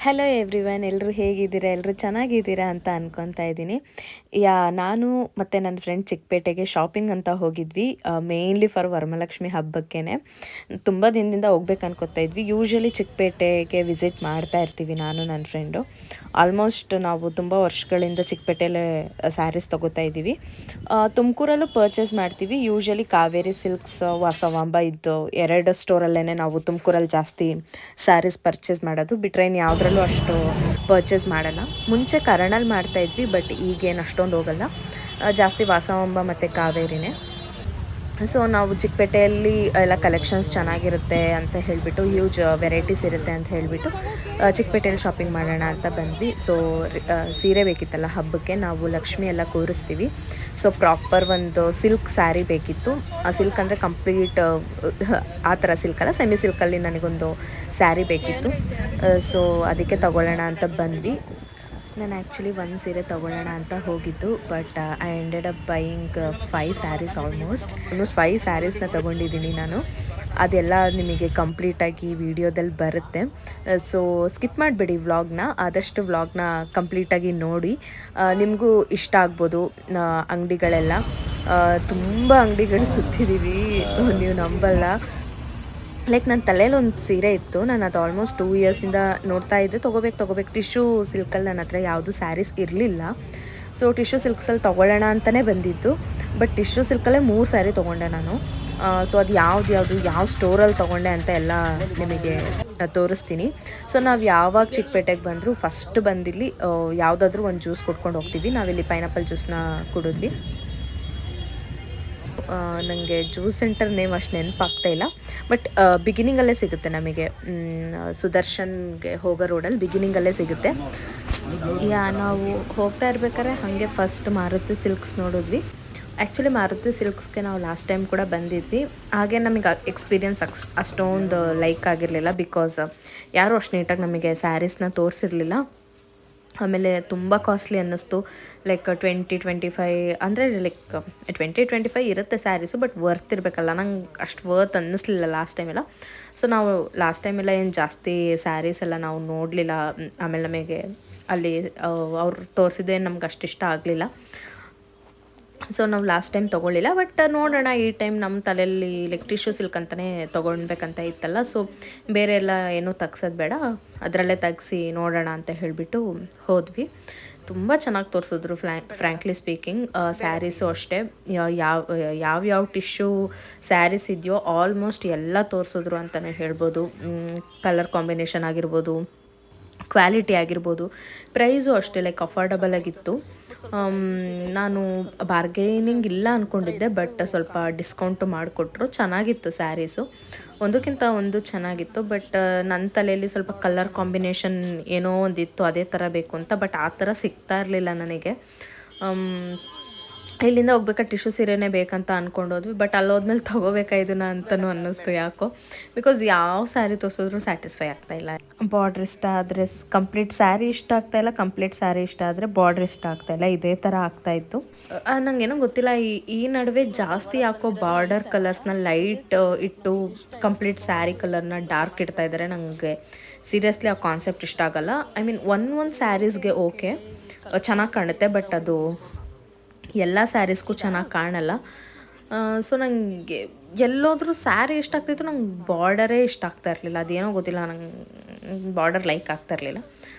Hello everyone, ಎಲ್ಲರೂ ಹೇಗಿದ್ದೀರಾ? ಎಲ್ಲರೂ ಚೆನ್ನಾಗಿದ್ದೀರಾ ಅಂತ ಅನ್ಕೊತಾ ಇದ್ದೀನಿ. ನಾನು ಮತ್ತು ನನ್ನ ಫ್ರೆಂಡ್ ಚಿಕ್ಕಪೇಟೆಗೆ ಶಾಪಿಂಗ್ ಅಂತ ಹೋಗಿದ್ವಿ, ಮೇಯ್ನ್ಲಿ ಫಾರ್ ವರಮಹಾಲಕ್ಷ್ಮಿ ಹಬ್ಬಕ್ಕೇ. ತುಂಬ ದಿನದಿಂದ ಹೋಗ್ಬೇಕು ಅನ್ಕೋತಾ ಇದ್ವಿ. ಯೂಶ್ವಲಿ ಚಿಕ್ಕಪೇಟೆಗೆ ವಿಸಿಟ್ ಮಾಡ್ತಾ ಇರ್ತೀವಿ ನಾನು ನನ್ನ ಫ್ರೆಂಡು. ಆಲ್ಮೋಸ್ಟ್ ನಾವು ತುಂಬ ವರ್ಷಗಳಿಂದ ಚಿಕ್ಕಪೇಟೆಯಲ್ಲೇ ಸ್ಯಾರೀಸ್ ತೊಗೋತಾ ಇದ್ದೀವಿ. ತುಮಕೂರಲ್ಲೂ ಪರ್ಚೇಸ್ ಮಾಡ್ತೀವಿ. ಯೂಶ್ವಲಿ ಕಾವೇರಿ ಸಿಲ್ಕ್ಸ್, ವಾಸವಾಂಬ ಇದು ಎರಡು ಸ್ಟೋರಲ್ಲೇ ನಾವು ತುಮಕೂರಲ್ಲಿ ಜಾಸ್ತಿ ಸ್ಯಾರೀಸ್ ಪರ್ಚೇಸ್ ಮಾಡೋದು. ಬಿಟ್ರೆ ಇನ್ನು ಯಾವುದ್ರಲ್ಲೂ ಅಷ್ಟು ಪರ್ಚೇಸ್ ಮಾಡಲ್ಲ. ಮುಂಚೆ ಕರಣಲ್ಲಿ ಮಾಡ್ತಾಯಿದ್ವಿ, ಬಟ್ ಈಗೇನು ಅಷ್ಟೊಂದು ಹೋಗಲ್ಲ. ಜಾಸ್ತಿ ವಾಸವಾಂಬ ಮತ್ತು ಕಾವೇರಿನೇ. ಸೊ ನಾವು ಚಿಕ್ಕಪೇಟೆಯಲ್ಲಿ ಎಲ್ಲ ಕಲೆಕ್ಷನ್ಸ್ ಚೆನ್ನಾಗಿರುತ್ತೆ ಅಂತ ಹೇಳಿಬಿಟ್ಟು, ಹ್ಯೂಜ್ ವೆರೈಟೀಸ್ ಇರುತ್ತೆ ಅಂತ ಹೇಳಿಬಿಟ್ಟು ಚಿಕ್ಕಪೇಟೆಯಲ್ಲಿ ಶಾಪಿಂಗ್ ಮಾಡೋಣ ಅಂತ ಬಂದ್ವಿ. ಸೊ ಸೀರೆ ಬೇಕಿತ್ತಲ್ಲ ಹಬ್ಬಕ್ಕೆ, ನಾವು ಲಕ್ಷ್ಮಿ ಎಲ್ಲ ಕೂರಿಸ್ತೀವಿ. ಸೊ ಪ್ರಾಪರ್ ಒಂದು ಸಿಲ್ಕ್ ಸ್ಯಾರಿ ಬೇಕಿತ್ತು. ಆ ಸಿಲ್ಕ್ ಅಂದರೆ ಕಂಪ್ಲೀಟ್ ಆ ಥರ ಸಿಲ್ಕ್ ಅಲ್ಲ, ಸೆಮಿ ಸಿಲ್ಕಲ್ಲಿ ನನಗೊಂದು ಸ್ಯಾರಿ ಬೇಕಿತ್ತು. ಸೊ ಅದಕ್ಕೆ ತಗೊಳ್ಳೋಣ ಅಂತ ಬಂದ್ವಿ. ನಾನು ಆ್ಯಕ್ಚುಲಿ ಒಂದು ಸೀರೆ ತೊಗೊಳ್ಳೋಣ ಅಂತ ಹೋಗಿದ್ದು, but I ended up buying 5 saris. Almost 5 ಸ್ಯಾರೀಸ್ನ ತೊಗೊಂಡಿದ್ದೀನಿ ನಾನು. ಅದೆಲ್ಲ ನಿಮಗೆ ಕಂಪ್ಲೀಟಾಗಿ ವಿಡಿಯೋದಲ್ಲಿ ಬರುತ್ತೆ. ಸೊ ಸ್ಕಿಪ್ ಮಾಡಿಬಿಡಿ ವ್ಲಾಗ್ನ, ಆದಷ್ಟು ವ್ಲಾಗ್ನ ಕಂಪ್ಲೀಟಾಗಿ ನೋಡಿ. ನಿಮಗೂ ಇಷ್ಟ ಆಗ್ಬೋದು. ಅಂಗಡಿಗಳೆಲ್ಲ ತುಂಬ ಅಂಗಡಿಗಳು ಸುತ್ತಿದ್ದೀವಿ, ನೀವು ನಂಬಲ್ಲ. ಲೈಕ್ ನನ್ನ ತಲೆಯಲ್ಲಿ ಒಂದು ಸೀರೆ ಇತ್ತು, ನಾನು ಅದು ಆಲ್ಮೋಸ್ಟ್ 2 ಇಯರ್ಸಿಂದ ನೋಡ್ತಾ ಇದ್ದೆ. ತೊಗೋಬೇಕು ಟಿಶ್ಯೂ ಸಿಲ್ಕಲ್ಲಿ ನನ್ನ ಹತ್ರ ಯಾವುದು ಸ್ಯಾರೀಸ್ ಇರಲಿಲ್ಲ. ಸೊ ಟಿಶ್ಯೂ ಸಿಲ್ಕ್ಸಲ್ಲಿ ತೊಗೊಳ್ಳೋಣ ಅಂತಲೇ ಬಂದಿದ್ದು, ಬಟ್ ಟಿಶ್ಯೂ ಸಿಲ್ಕಲ್ಲೇ 3 ಸ್ಯಾರಿ ತೊಗೊಂಡೆ ನಾನು. ಸೊ ಅದು ಯಾವ ಸ್ಟೋರಲ್ಲಿ ತೊಗೊಂಡೆ ಅಂತ ಎಲ್ಲ ನಿಮಗೆ ತೋರಿಸ್ತೀನಿ. ಸೊ ನಾವು ಯಾವಾಗ ಚಿಕ್ಕಪೇಟೆಗೆ ಬಂದರೂ ಫಸ್ಟ್ ಬಂದಿಲ್ಲಿ ಯಾವುದಾದ್ರೂ ಒಂದು ಜ್ಯೂಸ್ ಕುಡ್ಕೊಂಡು ಹೋಗ್ತೀವಿ. ನಾವಿಲ್ಲಿ ಪೈನಾಪಲ್ ಜ್ಯೂಸ್ನ ಕುಡಿದ್ವಿ. ನನಗೆ ಜ್ಯೂಸ್ ಸೆಂಟರ್ ನೇಮ್ ಅಷ್ಟು ನೆನಪಾಗ್ತಾ ಇಲ್ಲ, ಬಟ್ ಬಿಗಿನಿಂಗಲ್ಲೇ ಸಿಗುತ್ತೆ ನಮಗೆ. ಸುದರ್ಶನ್ಗೆ ಹೋಗೋ ರೋಡಲ್ಲಿ ಬಿಗಿನಿಂಗಲ್ಲೇ ಸಿಗುತ್ತೆ. ನಾವು ಹೋಗ್ತಾ ಇರ್ಬೇಕಾದ್ರೆ ಹಾಗೆ ಫಸ್ಟ್ ಮಾರುತಿ ಸಿಲ್ಕ್ಸ್ ನೋಡಿದ್ವಿ. ಆ್ಯಕ್ಚುಲಿ ಮಾರುತಿ ಸಿಲ್ಕ್ಸ್ಗೆ ನಾವು ಲಾಸ್ಟ್ ಟೈಮ್ ಕೂಡ ಬಂದಿದ್ವಿ. ಹಾಗೆ ನಮಗೆ ಎಕ್ಸ್ಪೀರಿಯನ್ಸ್ ಅಷ್ಟೊಂದು ಲೈಕ್ ಆಗಿರಲಿಲ್ಲ, ಬಿಕಾಸ್ ಯಾರೂ ಅಷ್ಟು ನೀಟಾಗಿ ನಮಗೆ ಸ್ಯಾರೀಸ್ನ ತೋರಿಸಿರಲಿಲ್ಲ. ಆಮೇಲೆ ತುಂಬ ಕಾಸ್ಟ್ಲಿ ಅನ್ನಿಸ್ತು. ಲೈಕ್ 20-25 ಅಂದರೆ ಲೈಕ್ 20-25 ಇರುತ್ತೆ ಸ್ಯಾರೀಸು, ಬಟ್ ವರ್ತ್ ಇರಬೇಕಲ್ಲ. ನಂಗೆ ಅಷ್ಟು ವರ್ತ್ ಅನ್ನಿಸ್ಲಿಲ್ಲ ಲಾಸ್ಟ್ ಟೈಮೆಲ್ಲ. ಸೊ ನಾವು ಲಾಸ್ಟ್ ಟೈಮೆಲ್ಲ ಏನು ಜಾಸ್ತಿ ಸ್ಯಾರೀಸ್ ಎಲ್ಲ ನಾವು ನೋಡಲಿಲ್ಲ. ಆಮೇಲೆ ನಮಗೆ ಅಲ್ಲಿ ಅವ್ರು ತೋರಿಸಿದ್ದೇನು ನಮ್ಗೆ ಅಷ್ಟು ಇಷ್ಟ ಆಗಲಿಲ್ಲ. ಸೊ ನಾವು ಲಾಸ್ಟ್ ಟೈಮ್ ತೊಗೊಳ್ಳಿಲ್ಲ, ಬಟ್ ನೋಡೋಣ ಈ ಟೈಮ್ ನಮ್ಮ ತಲೆಯಲ್ಲಿ ಲೈಕ್ ಟಿಶ್ಯೂ ಸಿಲ್ಕ್ ಅಂತಲೇ ತೊಗೊಳ್ಬೇಕಂತ ಇತ್ತಲ್ಲ. ಸೊ ಬೇರೆ ಎಲ್ಲ ಏನೂ ತೆಗ್ಸೋದು ಬೇಡ, ಅದರಲ್ಲೇ ತೆಗ್ಸಿ ನೋಡೋಣ ಅಂತ ಹೇಳಿಬಿಟ್ಟು ಹೋದ್ವಿ. ತುಂಬ ಚೆನ್ನಾಗಿ ತೋರಿಸಿದ್ರು. ಫ್ರ್ಯಾಂಕ್ಲಿ ಸ್ಪೀಕಿಂಗ್ ಸ್ಯಾರೀಸು ಅಷ್ಟೇ. ಯಾವ ಟಿಶ್ಯೂ ಸ್ಯಾರೀಸ್ ಇದೆಯೋ ಆಲ್ಮೋಸ್ಟ್ ಎಲ್ಲ ತೋರಿಸಿದ್ರು ಅಂತಲೇ ಹೇಳ್ಬೋದು. ಕಲರ್ ಕಾಂಬಿನೇಷನ್ ಆಗಿರ್ಬೋದು, ಕ್ವಾಲಿಟಿ ಆಗಿರ್ಬೋದು, ಪ್ರೈಸು ಅಷ್ಟೇ ಲೈಕ್ ಅಫೋರ್ಡಬಲ್ ಆಗಿತ್ತು. ನಾನು ಬಾರ್ಗೇನಿಂಗ್ ಇಲ್ಲ ಅಂದ್ಕೊಂಡಿದ್ದೆ, ಬಟ್ ಸ್ವಲ್ಪ ಡಿಸ್ಕೌಂಟು ಮಾಡಿಕೊಟ್ರು. ಚೆನ್ನಾಗಿತ್ತು ಸ್ಯಾರೀಸು, ಒಂದಕ್ಕಿಂತ ಒಂದು ಚೆನ್ನಾಗಿತ್ತು. ಬಟ್ ನನ್ನ ತಲೆಯಲ್ಲಿ ಸ್ವಲ್ಪ ಕಲರ್ ಕಾಂಬಿನೇಷನ್ ಏನೋ ಒಂದಿತ್ತು, ಅದೇ ಥರ ಬೇಕು ಅಂತ. ಬಟ್ ಆ ಥರ ಸಿಗ್ತಾ ಇರಲಿಲ್ಲ ನನಗೆ. ಇಲ್ಲಿಂದ ಹೋಗ್ಬೇಕಾದ್ರೆ ಟಿಶ್ಯೂ ಸೀರೆನೇ ಬೇಕಂತ ಅಂದ್ಕೊಂಡೋದ್ವಿ, ಬಟ್ ಅಲ್ಲೋದ್ಮೇಲೆ ತೊಗೋಬೇಕಾ ಇದನ್ನ ಅಂತಲೂ ಅನ್ನಿಸ್ತು ಯಾಕೋ. ಬಿಕಾಸ್ ಯಾವ ಸ್ಯಾರಿ ತೋರಿಸಿದ್ರು ಸ್ಯಾಟಿಸ್ಫೈ ಆಗ್ತಾಯಿಲ್ಲ. ಬಾರ್ಡ್ರ್ ಇಷ್ಟ ಆದರೆ ಕಂಪ್ಲೀಟ್ ಸ್ಯಾರಿ ಇಷ್ಟ ಆಗ್ತಾಯಿಲ್ಲ, ಕಂಪ್ಲೀಟ್ ಸ್ಯಾರಿ ಇಷ್ಟ ಆದರೆ ಬಾರ್ಡ್ರ್ ಇಷ್ಟ ಆಗ್ತಾಯಿಲ್ಲ. ಇದೇ ಥರ ಆಗ್ತಾಯಿತ್ತು. ನನಗೇನೋ ಗೊತ್ತಿಲ್ಲ, ಈ ನಡುವೆ ಜಾಸ್ತಿ ಯಾಕೋ ಬಾರ್ಡರ್ ಕಲರ್ಸ್ನ ಲೈಟ್ ಇಟ್ಟು ಕಂಪ್ಲೀಟ್ ಸ್ಯಾರಿ ಕಲರ್ನ ಡಾರ್ಕ್ ಇಡ್ತಾ ಇದ್ದಾರೆ. ನನಗೆ ಸೀರಿಯಸ್ಲಿ ಆ ಕಾನ್ಸೆಪ್ಟ್ ಇಷ್ಟ ಆಗಲ್ಲ. ಐ ಮೀನ್ ಒಂದು ಸ್ಯಾರೀಸ್ಗೆ ಓಕೆ ಚೆನ್ನಾಗಿ ಕಾಣುತ್ತೆ, ಬಟ್ ಅದು ಎಲ್ಲ ಸ್ಯಾರೀಸ್ಗೂ ಚೆನ್ನಾಗಿ ಕಾಣಲ್ಲ. ಸೊ ನನಗೆ ಎಲ್ಲೋದ್ರೂ ಸ್ಯಾರಿ ಇಷ್ಟ ಆಗ್ತಿತ್ತು, ನಂಗೆ ಬಾರ್ಡರೇ ಇಷ್ಟ ಆಗ್ತಾ ಇರಲಿಲ್ಲ. ಅದೇನೋ ಗೊತ್ತಿಲ್ಲ, ನಂಗೆ ಬಾರ್ಡರ್ ಲೈಕ್ ಆಗ್ತಾ ಇರಲಿಲ್ಲ.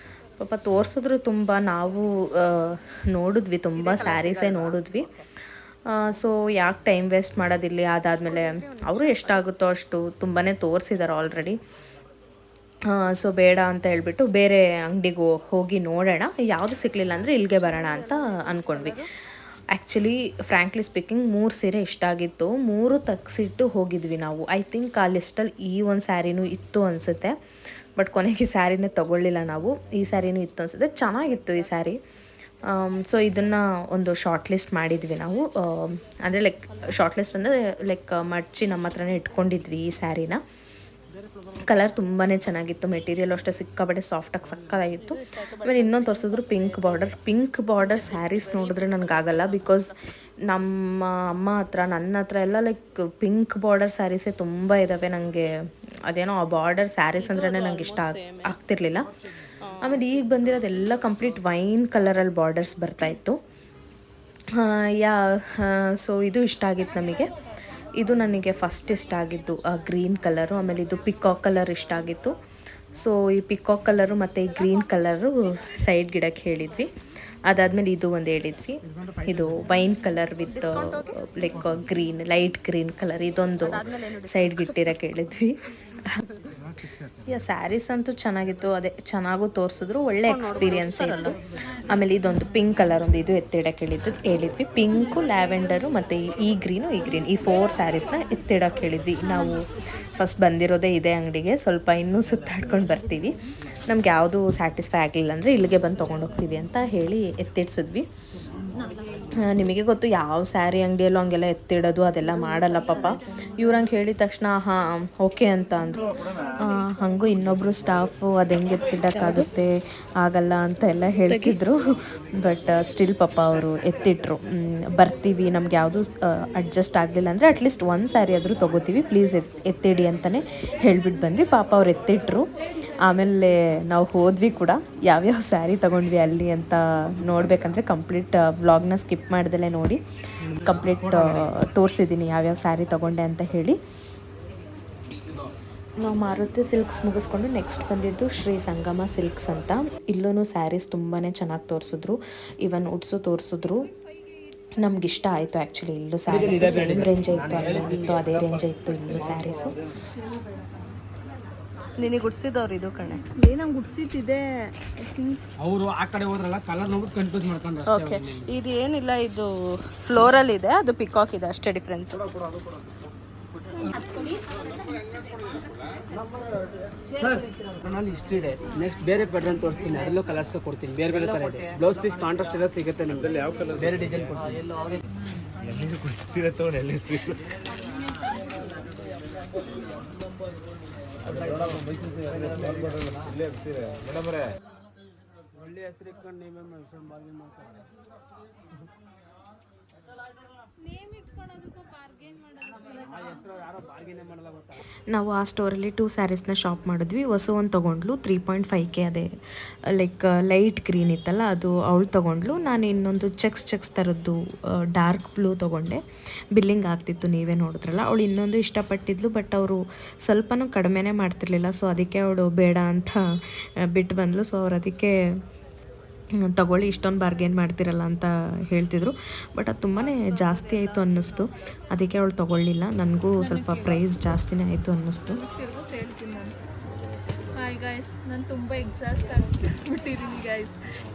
ಪಾಪ ತೋರಿಸಿದ್ರು ತುಂಬ, ನಾವು ನೋಡಿದ್ವಿ, ತುಂಬ ಸ್ಯಾರೀಸೇ ನೋಡಿದ್ವಿ. ಸೊ ಯಾಕೆ ಟೈಮ್ ವೇಸ್ಟ್ ಮಾಡೋದಿಲ್ಲ. ಅದಾದಮೇಲೆ ಅವರು ಎಷ್ಟಾಗುತ್ತೋ ಅಷ್ಟು ತುಂಬಾ ತೋರಿಸಿದ್ದಾರೆ ಆಲ್ರೆಡಿ. ಸೊ ಬೇಡ ಅಂತ ಹೇಳ್ಬಿಟ್ಟು ಬೇರೆ ಅಂಗಡಿಗೂ ಹೋಗಿ ನೋಡೋಣ. ಯಾವುದು ಸಿಗಲಿಲ್ಲ ಅಂದರೆ ಇಲ್ಲಿಗೆ ಬರೋಣ ಅಂತ ಅಂದ್ಕೊಂಡ್ವಿ. ಆ್ಯಕ್ಚುಲಿ ಫ್ರ್ಯಾಂಕ್ಲಿ ಸ್ಪೀಕಿಂಗ್ 3 ಸೀರೆ ಇಷ್ಟ ಆಗಿತ್ತು, 3 ತೆಗ್ಸಿಟ್ಟು ಹೋಗಿದ್ವಿ ನಾವು. ಐ ಥಿಂಕ್ ಆ ಲಿಸ್ಟಲ್ಲಿ ಈ ಒಂದು ಸ್ಯಾರಿನೂ ಇತ್ತು ಅನಿಸುತ್ತೆ, ಬಟ್ ಕೊನೆಗೆ ಈ ಸ್ಯಾರಿನೇ ತೊಗೊಳ್ಳಿಲ್ಲ ನಾವು. ಈ ಸ್ಯಾರಿನೂ ಇತ್ತು ಅನಿಸುತ್ತೆ, ಚೆನ್ನಾಗಿತ್ತು ಈ ಸ್ಯಾರಿ. ಸೊ ಇದನ್ನು ಒಂದು ಶಾರ್ಟ್ ಲಿಸ್ಟ್ ಮಾಡಿದ್ವಿ ನಾವು. ಅಂದರೆ ಲೈಕ್ ಶಾರ್ಟ್ ಲಿಸ್ಟ್ ಅಂದರೆ ಲೈಕ್ ಮಡ್ಚಿ ನಮ್ಮ ಹತ್ರನೇ ಇಟ್ಕೊಂಡಿದ್ವಿ ಈ ಸ್ಯಾರಿನ. ಕಲರ್ ತುಂಬಾ ಚೆನ್ನಾಗಿತ್ತು, ಮೆಟೀರಿಯಲ್ ಅಷ್ಟೇ ಸಿಕ್ಕಾಬಟ್ಟೆ ಸಾಫ್ಟಾಗಿ ಸಕ್ಕತ್ತಾಗಿತ್ತು. ಆಮೇಲೆ ಇನ್ನೊಂದು ತೋರಿಸಿದ್ರು ಪಿಂಕ್ ಬಾರ್ಡರ್ ಸ್ಯಾರೀಸ್ ನೋಡಿದ್ರೆ ನನಗಾಗಲ್ಲ. ಬಿಕಾಸ್ ನಮ್ಮ ಅಮ್ಮ ಹತ್ರ, ನನ್ನ ಹತ್ರ ಎಲ್ಲ ಲೈಕ್ ಪಿಂಕ್ ಬಾರ್ಡರ್ ಸ್ಯಾರೀಸೇ ತುಂಬ ಇದ್ದಾವೆ. ನನಗೆ ಅದೇನೋ ಆ ಬಾರ್ಡರ್ ಸ್ಯಾರೀಸ್ ಅಂದ್ರೇ ನಂಗೆ ಇಷ್ಟ ಆಗ್ತಿರ್ಲಿಲ್ಲ. ಆಮೇಲೆ ಈಗ ಬಂದಿರೋದೆಲ್ಲ ಕಂಪ್ಲೀಟ್ ವೈನ್ ಕಲರಲ್ಲಿ ಬಾರ್ಡರ್ಸ್ ಬರ್ತಾಯಿತ್ತು. ಯಾ ಸೊ ಇದು ಇಷ್ಟ ಆಗಿತ್ತು ನಮಗೆ. ಇದು ನನಗೆ ಫಸ್ಟ್ ಇಷ್ಟ ಆಗಿದ್ದು ಗ್ರೀನ್ ಕಲರು. ಆಮೇಲೆ ಇದು ಪಿಕಾಕ್ ಕಲರ್ ಇಷ್ಟ ಆಗಿತ್ತು. ಸೊ ಈ ಪಿಕಾಕ್ ಕಲರು ಮತ್ತು ಈ ಗ್ರೀನ್ ಕಲರು ಸೈಡ್ ಗಿಡಕ್ಕೆ ಹೇಳಿದ್ವಿ. ಅದಾದಮೇಲೆ ಇದು ಒಂದು ಹೇಳಿದ್ವಿ, ಇದು wine colour with like green, light green colour, ಇದೊಂದು ಸೈಡ್ಗೆ ಇಟ್ಟಿರೋಕೆ ಹೇಳಿದ್ವಿ. ಸ್ಯಾರೀಸ್ ಅಂತೂ ಚೆನ್ನಾಗಿತ್ತು, ಅದೇ ಚೆನ್ನಾಗೂ ತೋರಿಸಿದ್ರು, ಒಳ್ಳೆ ಎಕ್ಸ್ಪೀರಿಯನ್ಸ್ ಇತ್ತು. ಆಮೇಲೆ ಇದೊಂದು ಪಿಂಕ್ ಕಲರ್ ಒಂದು ಇದು ಎತ್ತಿಡಕ್ಕೆ ಹೇಳಿದ್ವಿ. ಪಿಂಕು, ಲ್ಯಾವೆಂಡರು ಮತ್ತು ಈ ಗ್ರೀನು, ಈ 4 ಸ್ಯಾರೀಸ್ನ ಎತ್ತಿಡಕ್ಕೆ ಹೇಳಿದ್ವಿ. ನಾವು ಫಸ್ಟ್ ಬಂದಿರೋದೇ ಇದೇ ಅಂಗಡಿಗೆ, ಸ್ವಲ್ಪ ಇನ್ನೂ ಸುತ್ತಾಡ್ಕೊಂಡು ಬರ್ತೀವಿ, ನಮ್ಗೆ ಯಾವುದು ಸ್ಯಾಟಿಸ್ಫೈ ಆಗಲಿಲ್ಲ ಅಂದರೆ ಇಲ್ಲಿಗೆ ಬಂದು ತೊಗೊಂಡೋಗ್ತೀವಿ ಅಂತ ಹೇಳಿ ಎತ್ತಿಡ್ಸಿದ್ವಿ. ನಿಮಗೆ ಗೊತ್ತು, ಯಾವ ಸ್ಯಾರಿ ಅಂಗಡಿಯಲ್ಲೂ ಹಂಗೆಲ್ಲ ಎತ್ತಿಡೋದು ಅದೆಲ್ಲ ಮಾಡಲ್ಲ ಪಾಪ. ಇವ್ರಂಗೆ ಹೇಳಿದ ತಕ್ಷಣ ಹಾಂ ಓಕೆ ಅಂತ ಅಂದರು. ಹಾಗೂ ಇನ್ನೊಬ್ಬರು ಸ್ಟಾಫು ಅದು ಹೆಂಗೆ ಎತ್ತಿಡೋಕ್ಕಾಗುತ್ತೆ, ಆಗಲ್ಲ ಅಂತ ಎಲ್ಲ ಹೇಳ್ತಿದ್ರು. ಬಟ್ ಸ್ಟಿಲ್ ಪಾಪ ಅವರು ಎತ್ತಿಟ್ರು. ಬರ್ತೀವಿ, ನಮ್ಗೆ ಯಾವುದು ಅಡ್ಜಸ್ಟ್ ಆಗಲಿಲ್ಲ ಅಂದರೆ ಅಟ್ಲೀಸ್ಟ್ ಒಂದು ಸ್ಯಾರಿ ಆದರೂ ತೊಗೋತೀವಿ, ಪ್ಲೀಸ್ ಎತ್ತಿಡಿ ಅಂತಲೇ ಹೇಳಿಬಿಟ್ಟು ಬಂದ್ವಿ. ಪಾಪ ಅವ್ರು ಎತ್ತಿಟ್ರು. ಆಮೇಲೆ ನಾವು ಹೋದ್ವಿ ಕೂಡ, ಯಾವ್ಯಾವ ಸ್ಯಾರಿ ತೊಗೊಂಡ್ವಿ ಅಲ್ಲಿ ಅಂತ ನೋಡಬೇಕಂದ್ರೆ ಕಂಪ್ಲೀಟ್ ವ್ಲಾಗ್ನ ಸ್ಕಿಪ್ ಮಾಡ್ದಲೇ ನೋಡಿ, ಕಂಪ್ಲೀಟ್ ತೋರಿಸಿದ್ದೀನಿ ಯಾವ್ಯಾವ ಸ್ಯಾರಿ ತೊಗೊಂಡೆ ಅಂತ ಹೇಳಿ. ನಾವು ಮಾರುತಿ ಸಿಲ್ಕ್ಸ್ ಮುಗಿಸ್ಕೊಂಡು ನೆಕ್ಸ್ಟ್ ಬಂದಿದ್ದು ಶ್ರೀ ಸಂಗಮ ಸಿಲ್ಕ್ಸ್ ಅಂತ. ಇಲ್ಲೂ ಸ್ಯಾರೀಸ್ ತುಂಬಾ ಚೆನ್ನಾಗಿ ತೋರಿಸಿದ್ರು, ಇವನ್ ಉಡ್ಸು ತೋರಿಸಿದ್ರು. ನಮಗಿಷ್ಟ ಆಯಿತು ಆ್ಯಕ್ಚುಲಿ. ಇಲ್ಲೂ ಸ್ಯಾರೀಸ್ ಸೇಮ್ ರೇಂಜೇ ಇತ್ತು, ಅಲ್ಲಿತ್ತು ಅದೇ ರೇಂಜೇ ಇತ್ತು ಇಲ್ಲೂ ಸ್ಯಾರೀಸು. ನಿನಗೆ ಗುಡ್ಸಿದವ್ರು ಇದು ಕಣೆ, ನಂಗೆ ಗುಡ್ಸಿದ್ದಿದೆ. ಅವರು ಆ ಕಡೆ ಹೋದ್ರಲ್ಲ, ಕಲರ್ ನೋಡಿ ಕನ್ಫ್ಯೂಸ್ ಮಾಡ್ಕೊಂಡ್ರು. ಓಕೆ, ಇದು ಏನಿಲ್ಲ, ಇದು ಫ್ಲೋರಲ್ ಇದೆ, ಅದು ಪಿಕಾಕ್ ಇದೆ, ಅಷ್ಟೇ ಡಿಫ್ರೆನ್ಸ್. ನನ್ನಲ್ಲಿ ಇಷ್ಟ ಇದೆ. ನೆಕ್ಸ್ಟ್ ಬೇರೆ ಪ್ಯಾಟರ್ನ್ ತೋರಿಸ್ತೀನಿ, ಅದರಲ್ಲೂ ಕಲರ್ಸ್ ಕೊಡ್ತೀನಿ, ಬೇರೆ ಬೇರೆ ಥರ ಇದೆ. ಬ್ಲೌಸ್ ಪೀಸ್ ಕಾಂಟ್ರಾಸ್ಟ್ ಎಲ್ಲ ಸಿಗುತ್ತೆ ನಿಮ್ಗೆ. ಯಾವ ಕಲರ್ ಬೇರೆ ಡಿಸೈನ್ ಕೊಡ್ತೀನಿ. ಒಳ್ಳೆ ಹೆಸರು ಇಟ್ಕೊಂಡು ನೀವೇ ಮಾಡ್ತಾರೆ. ನಾವು ಆ ಸ್ಟೋರಲ್ಲಿ 2 ಸ್ಯಾರೀಸ್ನ ಶಾಪ್ ಮಾಡಿದ್ವಿ. ಒಂದು ತೊಗೊಂಡ್ಲು 3.5K, ಅದೇ ಲೈಕ್ ಲೈಟ್ ಗ್ರೀನ್ ಇತ್ತಲ್ಲ ಅದು ಅವಳು ತೊಗೊಂಡ್ಲು. ನಾನು ಇನ್ನೊಂದು ಚೆಕ್ಸ್ ಥರದ್ದು ಡಾರ್ಕ್ ಬ್ಲೂ ತೊಗೊಂಡೆ. ಬಿಲ್ಲಿಂಗ್ ಆಗ್ತಿತ್ತು, ನೀವೇ ನೋಡಿದ್ರಲ್ಲ. ಅವಳು ಇನ್ನೊಂದು ಇಷ್ಟಪಟ್ಟಿದ್ಲು, ಬಟ್ ಅವರು ಸ್ವಲ್ಪನೂ ಕಡಿಮೆನೇ ಮಾಡ್ತಿರ್ಲಿಲ್ಲ. ಸೊ ಅದಕ್ಕೆ ಅವಳು ಬೇಡ ಅಂತ ಬಿಟ್ಟು ಬಂದಳು. ಸೊ ಅವ್ರು ಅದಕ್ಕೆ ತಗೊಳ್ಳಿ, ಇಷ್ಟೊಂದು ಬಾರ್ಗೇನ್ ಮಾಡ್ತಿರಲ್ಲ ಅಂತ ಹೇಳ್ತಿದ್ರು. ಬಟ್ ಅದು ತುಂಬಾ ಜಾಸ್ತಿ ಆಯಿತು ಅನ್ನಿಸ್ತು, ಅದಕ್ಕೆ ಅವಳು ತೊಗೊಳ್ಳಿಲ್ಲ. ನನಗೂ ಸ್ವಲ್ಪ ಪ್ರೈಸ್ ಜಾಸ್ತಿನೇ ಆಯಿತು ಅನ್ನಿಸ್ತು. ಹಾಯ್ ಗಾಯ್ಸ್, ನಾನು ತುಂಬ ಎಕ್ಸಾಸ್ಟ್ ಆಗಿಬಿಟ್ಟಿದ್ದೀನಿ ಗಾಯ್ಸ್.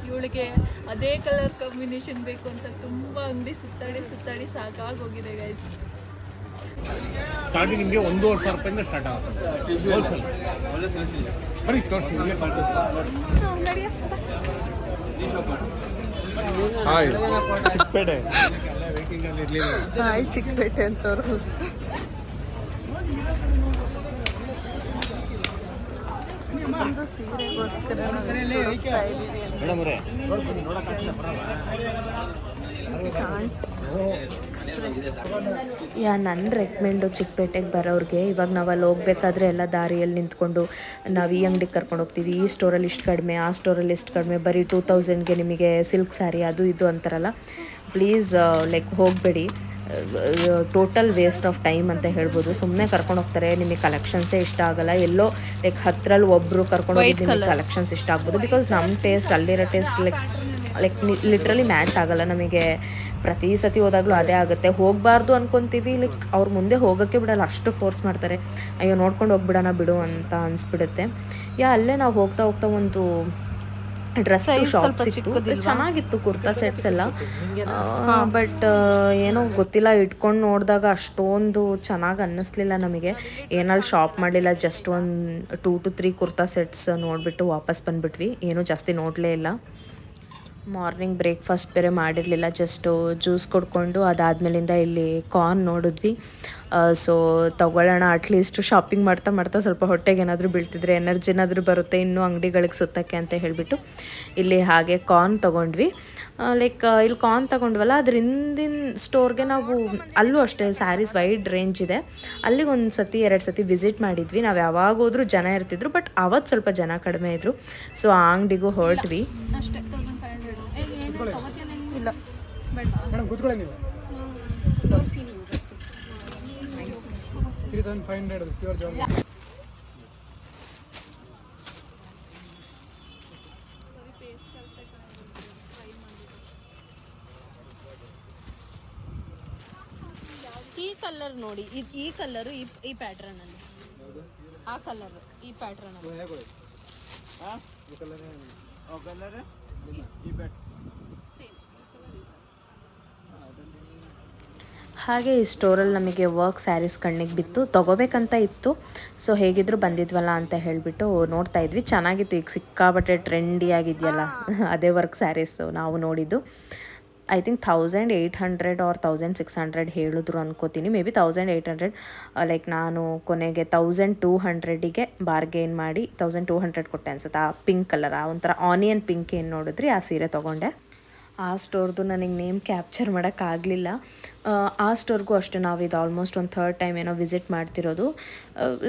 ಇವಳಿಗೆ ಅದೇ ಕಲರ್ ಕಾಂಬಿನೇಷನ್ ಬೇಕು ಅಂತ ತುಂಬ ಅಂಗಡಿ ಸುತ್ತಾಡಿ ಸಾಕಾಗೋಗಿದೆ ಗಾಯ್ಸ್. ಸ್ಟಾರ್ಟಿಂಗ್ ನಿಮಗೆ 1,500 ರೂಪಾಯಿಂದ ಸ್ಟಾರ್ಟ್ ಆಗುತ್ತೆ ಹೋಲ್ಸೇಲ್. ಬರೀ ತೋರಿಸ್ತೀನಿ. ಹಾಯ್ ಚಿಕ್ಕಪೇಟೆ. ಹಾಯ್ ಚಿಕ್ಕಪೇಟೆ ಅಂತವ್ರು. ಒಂದು ಸೀರೆಗೋಸ್ಕರ ನನ್ನ ರೆಕಮೆಂಡು ಚಿಕ್ಕಪೇಟೆಗೆ ಬರೋರಿಗೆ, ಇವಾಗ ನಾವು ಅಲ್ಲಿ ಹೋಗ್ಬೇಕಾದ್ರೆ ಎಲ್ಲ ದಾರಿಯಲ್ಲಿ ನಿಂತ್ಕೊಂಡು ನಾವು ಈ ಅಂಗಡಿಗೆ ಕರ್ಕೊಂಡು ಹೋಗ್ತೀವಿ, ಈ ಸ್ಟೋರಲ್ಲಿ ಇಷ್ಟು ಕಡಿಮೆ, ಆ ಸ್ಟೋರಲ್ಲಿ ಇಷ್ಟು ಕಡಿಮೆ, ಬರೀ 2000ಗೆ ನಿಮಗೆ ಸಿಲ್ಕ್ ಸ್ಯಾರಿ ಅದು ಇದು ಅಂತಾರಲ್ಲ. ಪ್ಲೀಸ್ ಲೈಕ್ ಹೋಗಬೇಡಿ, ಟೋಟಲ್ ವೇಸ್ಟ್ ಆಫ್ ಟೈಮ್ ಅಂತ ಹೇಳ್ಬೋದು. ಸುಮ್ಮನೆ ಕರ್ಕೊಂಡು ಹೋಗ್ತಾರೆ, ನಿಮಗೆ ಕಲೆಕ್ಷನ್ಸೇ ಇಷ್ಟ ಆಗಲ್ಲ. ಎಲ್ಲೋ ಲೈಕ್ 10ರಲ್ಲಿ ಒಬ್ಬರು ಕರ್ಕೊಂಡು ಹೋಗಿ ನಿಮಗೆ ಕಲೆಕ್ಷನ್ಸ್ ಇಷ್ಟ ಆಗ್ಬೋದು. ಬಿಕಾಸ್ ನಮ್ಮ ಟೇಸ್ಟ್ ಅಲ್ಲಿರೋ ಟೇಸ್ಟ್ ಲೈಕ್ ಲಿಟ್ರಲಿ ಮ್ಯಾಚ್ ಆಗಲ್ಲ ನಮಗೆ. ಪ್ರತಿ ಸತಿ ಹೋದಾಗಲೂ ಅದೇ ಆಗುತ್ತೆ. ಹೋಗಬಾರ್ದು ಅನ್ಕೊತೀವಿ, ಲೈಕ್ ಅವ್ರ ಮುಂದೆ ಹೋಗೋಕ್ಕೆ ಬಿಡಲ್ಲ, ಅಷ್ಟು ಫೋರ್ಸ್ ಮಾಡ್ತಾರೆ. ಅಯ್ಯೋ ನೋಡ್ಕೊಂಡು ಹೋಗ್ಬಿಡೋಣ ಬಿಡು ಅಂತ ಅನಿಸ್ಬಿಡುತ್ತೆ. ಅಲ್ಲೇ ನಾವು ಹೋಗ್ತಾ ಒಂದು ಡ್ರೆಸ್ ಶಾಪ್ ಸಿಕ್ತು, ಚೆನ್ನಾಗಿತ್ತು ಕುರ್ತಾ ಸೆಟ್ಸ್ ಎಲ್ಲ. ಬಟ್ ಏನೋ ಗೊತ್ತಿಲ್ಲ, ಇಟ್ಕೊಂಡು ನೋಡಿದಾಗ ಅಷ್ಟೊಂದು ಚೆನ್ನಾಗಿ ಅನ್ನಿಸ್ಲಿಲ್ಲ ನಮಗೆ. ಏನಲ್ಲಿ ಶಾಪ್ ಮಾಡಲಿಲ್ಲ, ಜಸ್ಟ್ ಒಂದು 2 to 3 ಕುರ್ತಾ ಸೆಟ್ಸ್ ನೋಡಿಬಿಟ್ಟು ವಾಪಸ್ ಬಂದುಬಿಟ್ವಿ. ಏನೂ ಜಾಸ್ತಿ ನೋಡಲೇ ಇಲ್ಲ. ಮಾರ್ನಿಂಗ್ ಬ್ರೇಕ್ಫಾಸ್ಟ್ ಬೇರೆ ಮಾಡಿರಲಿಲ್ಲ, ಜಸ್ಟು ಜ್ಯೂಸ್ ಕುಡ್ಕೊಂಡು ಅದಾದಮೇಲಿಂದ ಇಲ್ಲಿ ಕಾರ್ನ್ ನೋಡಿದ್ವಿ. ಸೊ ತೊಗೊಳ್ಳೋಣ, ಅಟ್ಲೀಸ್ಟ್ ಶಾಪಿಂಗ್ ಮಾಡ್ತಾ ಮಾಡ್ತಾ ಸ್ವಲ್ಪ ಹೊಟ್ಟೆಗೆ ಏನಾದರೂ ಬೀಳ್ತಿದ್ರೆ ಎನರ್ಜಿ ಏನಾದರೂ ಬರುತ್ತೆ ಇನ್ನೂ ಅಂಗಡಿಗಳಿಗೆ ಸುತ್ತಕ್ಕೆ ಅಂತ ಹೇಳಿಬಿಟ್ಟು ಇಲ್ಲಿ ಹಾಗೆ ಕಾರ್ನ್ ತೊಗೊಂಡ್ವಿ. ಲೈಕ್ ಇಲ್ಲಿ ಕಾರ್ನ್ ತೊಗೊಂಡ್ವಲ್ಲ, ಅದ್ರ ಹಿಂದಿನ ಸ್ಟೋರ್ಗೆ ನಾವು ಅಲ್ಲೂ ಅಷ್ಟೇ ಸ್ಯಾರೀಸ್ ವೈಡ್ ರೇಂಜ್ ಇದೆ, ಅಲ್ಲಿಗೆ ಒಂದು ಸತಿ 2 ಸತಿ ವಿಸಿಟ್ ಮಾಡಿದ್ವಿ. ನಾವು ಯಾವಾಗ ಹೋದ್ರೂ ಜನ ಇರ್ತಿದ್ರು, ಬಟ್ ಅವತ್ತು ಸ್ವಲ್ಪ ಜನ ಕಡಿಮೆ ಇದ್ದರು. ಸೊ ಆ ಅಂಗಡಿಗೂ ಹೊರಟ್ವಿ. ಅಷ್ಟೇ 1500 ಇಲ್ಲ ಮೇಡಮ್ ಕೂತ್ಕೊಳ್ಳಿ ನೀವು. 3500 ಪ್ಯೂರ್ ಜಾಬ್. ಈ ಕಲರ್ ನೋಡಿ, ಈ ಕಲರು ಈ ಪ್ಯಾಟ್ರನ್ ಅಲ್ಲಿ, ಆ ಕಲರ್ ಈ ಪ್ಯಾಟ್ರನ್ ಅಲ್ಲಿ. ಹಾಗೆ ಈ ಸ್ಟೋರಲ್ಲಿ ನಮಗೆ ವರ್ಕ್ ಸ್ಯಾರೀಸ್ ಕಣ್ಣಿಗೆ ಬಿತ್ತು, ತೊಗೋಬೇಕಂತ ಇತ್ತು. ಸೊ ಹೇಗಿದ್ರು ಬಂದಿದ್ವಲ್ಲ ಅಂತ ಹೇಳಿಬಿಟ್ಟು ನೋಡ್ತಾ ಇದ್ವಿ. ಚೆನ್ನಾಗಿತ್ತು, ಈಗ ಸಿಕ್ಕಾಬಟ್ಟೆ ಟ್ರೆಂಡಿ ಆಗಿದೆಯಲ್ಲ ಅದೇ ವರ್ಕ್ ಸ್ಯಾರೀಸು ನಾವು ನೋಡಿದ್ದು. ಐ ಥಿಂಕ್ 1800 ಆರ್ 1600 ಹೇಳಿದ್ರು ಅನ್ಕೋತೀನಿ, ಮೇ ಬಿ 1800. ಲೈಕ್ ನಾನು ಕೊನೆಗೆ 1200ಗೆ ಬಾರ್ಗೇನ್ ಮಾಡಿ 1200 ಕೊಟ್ಟೆ ಅನ್ಸುತ್ತೆ. ಆ ಪಿಂಕ್ ಕಲರ್, ಆ ಒಂಥರ ಆನಿಯನ್ ಪಿಂಕ್ ಏನು ನೋಡಿದ್ರಿ, ಆ ಸೀರೆ ತೊಗೊಂಡೆ. ಆ ಸ್ಟೋರ್ದು ನನಗೆ ನೇಮ್ ಕ್ಯಾಪ್ಚರ್ ಮಾಡೋಕ್ಕಾಗಲಿಲ್ಲ. ಆ ಸ್ಟೋರ್ಗೂ ಅಷ್ಟೇ ನಾವು ಇದು ಆಲ್ಮೋಸ್ಟ್ ಒಂದು 3rd ಟೈಮ್ ಏನೋ ವಿಸಿಟ್ ಮಾಡ್ತಿರೋದು.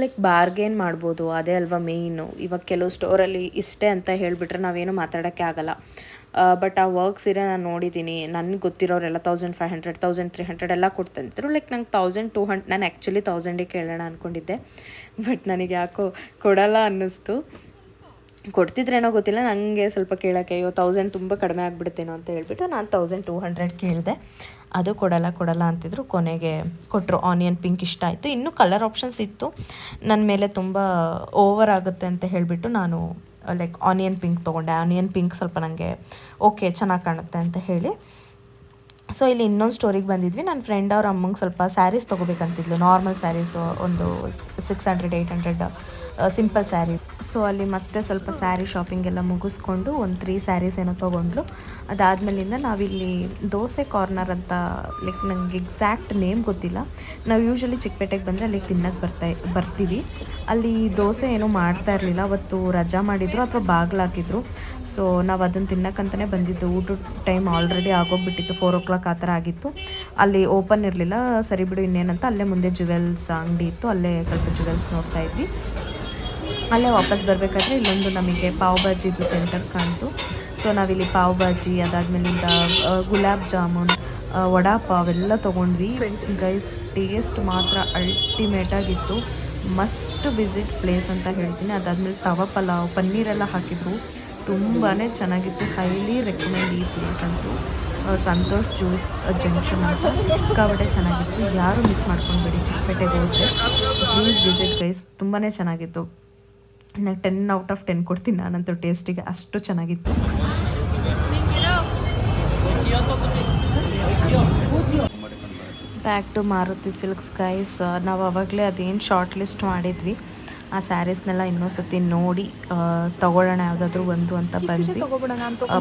ಲೈಕ್ ಬಾರ್ಗೇನ್ ಮಾಡ್ಬೋದು, ಅದೇ ಅಲ್ವಾ ಮೇಯ್ನು. ಇವಾಗ ಕೆಲವು ಸ್ಟೋರಲ್ಲಿ ಇಷ್ಟೇ ಅಂತ ಹೇಳಿಬಿಟ್ರೆ ನಾವೇನು ಮಾತಾಡೋಕ್ಕೆ ಆಗಲ್ಲ. ಬಟ್ ಆ ವರ್ಕ್ ಸೀರೆ ನಾನು ನೋಡಿದ್ದೀನಿ, ನನಗೆ ಗೊತ್ತಿರೋರೆಲ್ಲ 1500 1300 ಎಲ್ಲ ಕೊಡ್ತಿದ್ರು. ಲೈಕ್ ನಂಗೆ 1200, ನಾನು ಆ್ಯಕ್ಚುಲಿ 1000ಗೆ ಕೇಳೋಣ ಅಂದ್ಕೊಂಡಿದ್ದೆ, ಬಟ್ ನನಗೆ ಯಾಕೋ ಕೊಡಲ್ಲ ಅನ್ನಿಸ್ತು. ಕೊಡ್ತಿದ್ರೇನೋ ಗೊತ್ತಿಲ್ಲ, ನನಗೆ ಸ್ವಲ್ಪ ಕೇಳೋಕ್ಕೆ ಅಯ್ಯೋ 1000 ತುಂಬ ಕಡಿಮೆ ಆಗಿಬಿಡುತ್ತೇನೋ ಅಂತ ಹೇಳ್ಬಿಟ್ಟು ನಾನು 1200 ಕೇಳಿದೆ. ಅದು ಕೊಡಲ್ಲ ಅಂತಿದ್ರು. ಕೊನೆಗೆ ಕೊಟ್ಟರು. ಆನಿಯನ್ ಪಿಂಕ್ ಇಷ್ಟ ಆಯಿತು. ಇನ್ನೂ ಕಲರ್ ಆಪ್ಷನ್ಸ್ ಇತ್ತು, ನನ್ನ ಮೇಲೆ ತುಂಬ ಓವರ್ ಆಗುತ್ತೆ ಅಂತ ಹೇಳಿಬಿಟ್ಟು ನಾನು ಲೈಕ್ ಆನಿಯನ್ ಪಿಂಕ್ ತೊಗೊಂಡೆ. ಆನಿಯನ್ ಪಿಂಕ್ ಸ್ವಲ್ಪ ನನಗೆ ಓಕೆ ಚೆನ್ನಾಗಿ ಕಾಣುತ್ತೆ ಅಂತ ಹೇಳಿ. ಸೊ ಇಲ್ಲಿ ಇನ್ನೊಂದು ಸ್ಟೋರಿಗೆ ಬಂದಿದ್ವಿ. ನನ್ನ ಫ್ರೆಂಡ್ ಅವ್ರ ಅಮ್ಮಂಗೆ ಸ್ವಲ್ಪ ಸ್ಯಾರೀಸ್ ತೊಗೋಬೇಕಂತಿದ್ಲು, ನಾರ್ಮಲ್ ಸ್ಯಾರೀಸು ಒಂದು 600 800 ಸಿಂಪಲ್ ಸ್ಯಾರಿ. ಸೊ ಅಲ್ಲಿ ಮತ್ತೆ ಸ್ವಲ್ಪ ಸ್ಯಾರಿ ಶಾಪಿಂಗ್ ಎಲ್ಲ ಮುಗಿಸ್ಕೊಂಡು ಒಂದು 3 ಸ್ಯಾರೀಸ್ ಏನೋ ತೊಗೊಂಡ್ಲು. ಅದಾದಮೇಲಿಂದ ನಾವಿಲ್ಲಿ ದೋಸೆ ಕಾರ್ನರ್ ಅಂತ, ಲೈಕ್ ನಂಗೆ ಎಕ್ಸಾಕ್ಟ್ ನೇಮ್ ಗೊತ್ತಿಲ್ಲ. ನಾವು ಯೂಶ್ವಲಿ ಚಿಕ್ಕಪೇಟೆಗೆ ಬಂದರೆ ಅಲ್ಲಿಗೆ ತಿನ್ನೋಕ್ಕೆ ಬರ್ತೀವಿ. ಅಲ್ಲಿ ದೋಸೆ ಏನೋ ಮಾಡ್ತಾ ಇರಲಿಲ್ಲ, ಅವತ್ತು ರಜಾ ಮಾಡಿದ್ರು ಅಥವಾ ಬಾಗಿಲಾಕಿದ್ರು. ಸೊ ನಾವು ಅದನ್ನು ತಿನ್ನಕ್ಕಂತಲೇ ಬಂದಿದ್ದು. ಊಟದ ಟೈಮ್ ಆಲ್ರೆಡಿ ಆಗೋಗ್ಬಿಟ್ಟಿತ್ತು, 4 o'clock ಆ ಥರ ಆಗಿತ್ತು. ಅಲ್ಲಿ ಓಪನ್ ಇರಲಿಲ್ಲ. ಸರಿ ಬಿಡು ಇನ್ನೇನಂತ ಅಲ್ಲೇ ಮುಂದೆ ಜುವೆಲ್ಸ್ ಅಂಗಡಿ ಇತ್ತು, ಅಲ್ಲೇ ಸ್ವಲ್ಪ ಜುವೆಲ್ಸ್ ನೋಡ್ತಾ ಇದ್ವಿ. ಅಲ್ಲೇ ವಾಪಸ್ ಬರಬೇಕಾದ್ರೆ ಇಲ್ಲೊಂದು ನಮಗೆ ಪಾವ್ ಭಾಜಿದು ಸೆಂಟರ್ ಕಾಣ್ತು. ಸೊ ನಾವಿಲ್ಲಿ ಪಾವ್ ಭಾಜಿ, ಅದಾದಮೇಲಿಂದ ಗುಲಾಬ್ ಜಾಮೂನ್, ವಡಾ ಪಾವ್ ಎಲ್ಲ ತೊಗೊಂಡ್ವಿ. ಗೈಸ್ ಟೇಸ್ಟ್ ಮಾತ್ರ ಅಲ್ಟಿಮೇಟಾಗಿತ್ತು. ಮಸ್ಟ್ ವಿಸಿಟ್ ಪ್ಲೇಸ್ ಅಂತ ಹೇಳ್ತೀನಿ. ಅದಾದಮೇಲೆ ತವಾ ಪಲಾವ್, ಪನ್ನೀರೆಲ್ಲ ಹಾಕಿದ್ರು, ತುಂಬಾ ಚೆನ್ನಾಗಿತ್ತು. ಹೈಲಿ ರೆಕಮೆಂಡ್ ಈ ಪ್ಲೇಸ್ ಅಂತೂ. ಸಂತೋಷ್ ಜ್ಯೂಸ್ ಜಂಕ್ಷನ್ ಅಂತ ಸಿಕ್ಕಾಬಟ್ಟೆ ಚೆನ್ನಾಗಿತ್ತು. ಯಾರು ಮಿಸ್ ಮಾಡ್ಕೊಂಡ್ಬೇಡಿ, ಚಿಕ್ಕಪೇಟೆಗೆ ಹೋದರೆ ಪ್ಲೀಸ್ ವಿಸಿಟ್ ಗೈಸ್. ತುಂಬಾ ಚೆನ್ನಾಗಿತ್ತು. ನಾನು 10 out of 10 ಕೊಡ್ತೀನಿ ನಾನಂತೂ ಟೇಸ್ಟಿಗೆ, ಅಷ್ಟು ಚೆನ್ನಾಗಿತ್ತು. Back to Maruti Silks guys. ನಾವು ಆವಾಗಲೇ ಅದೇನು ಶಾರ್ಟ್ ಲಿಸ್ಟ್ ಮಾಡಿದ್ವಿ, ಆ ಸ್ಯಾರೀಸ್ನೆಲ್ಲ ಇನ್ನೊಂದು ಸತಿ ನೋಡಿ ತೊಗೊಳ್ಳೋಣ ಯಾವುದಾದ್ರೂ ಒಂದು ಅಂತ ಬಂದ್ವಿ.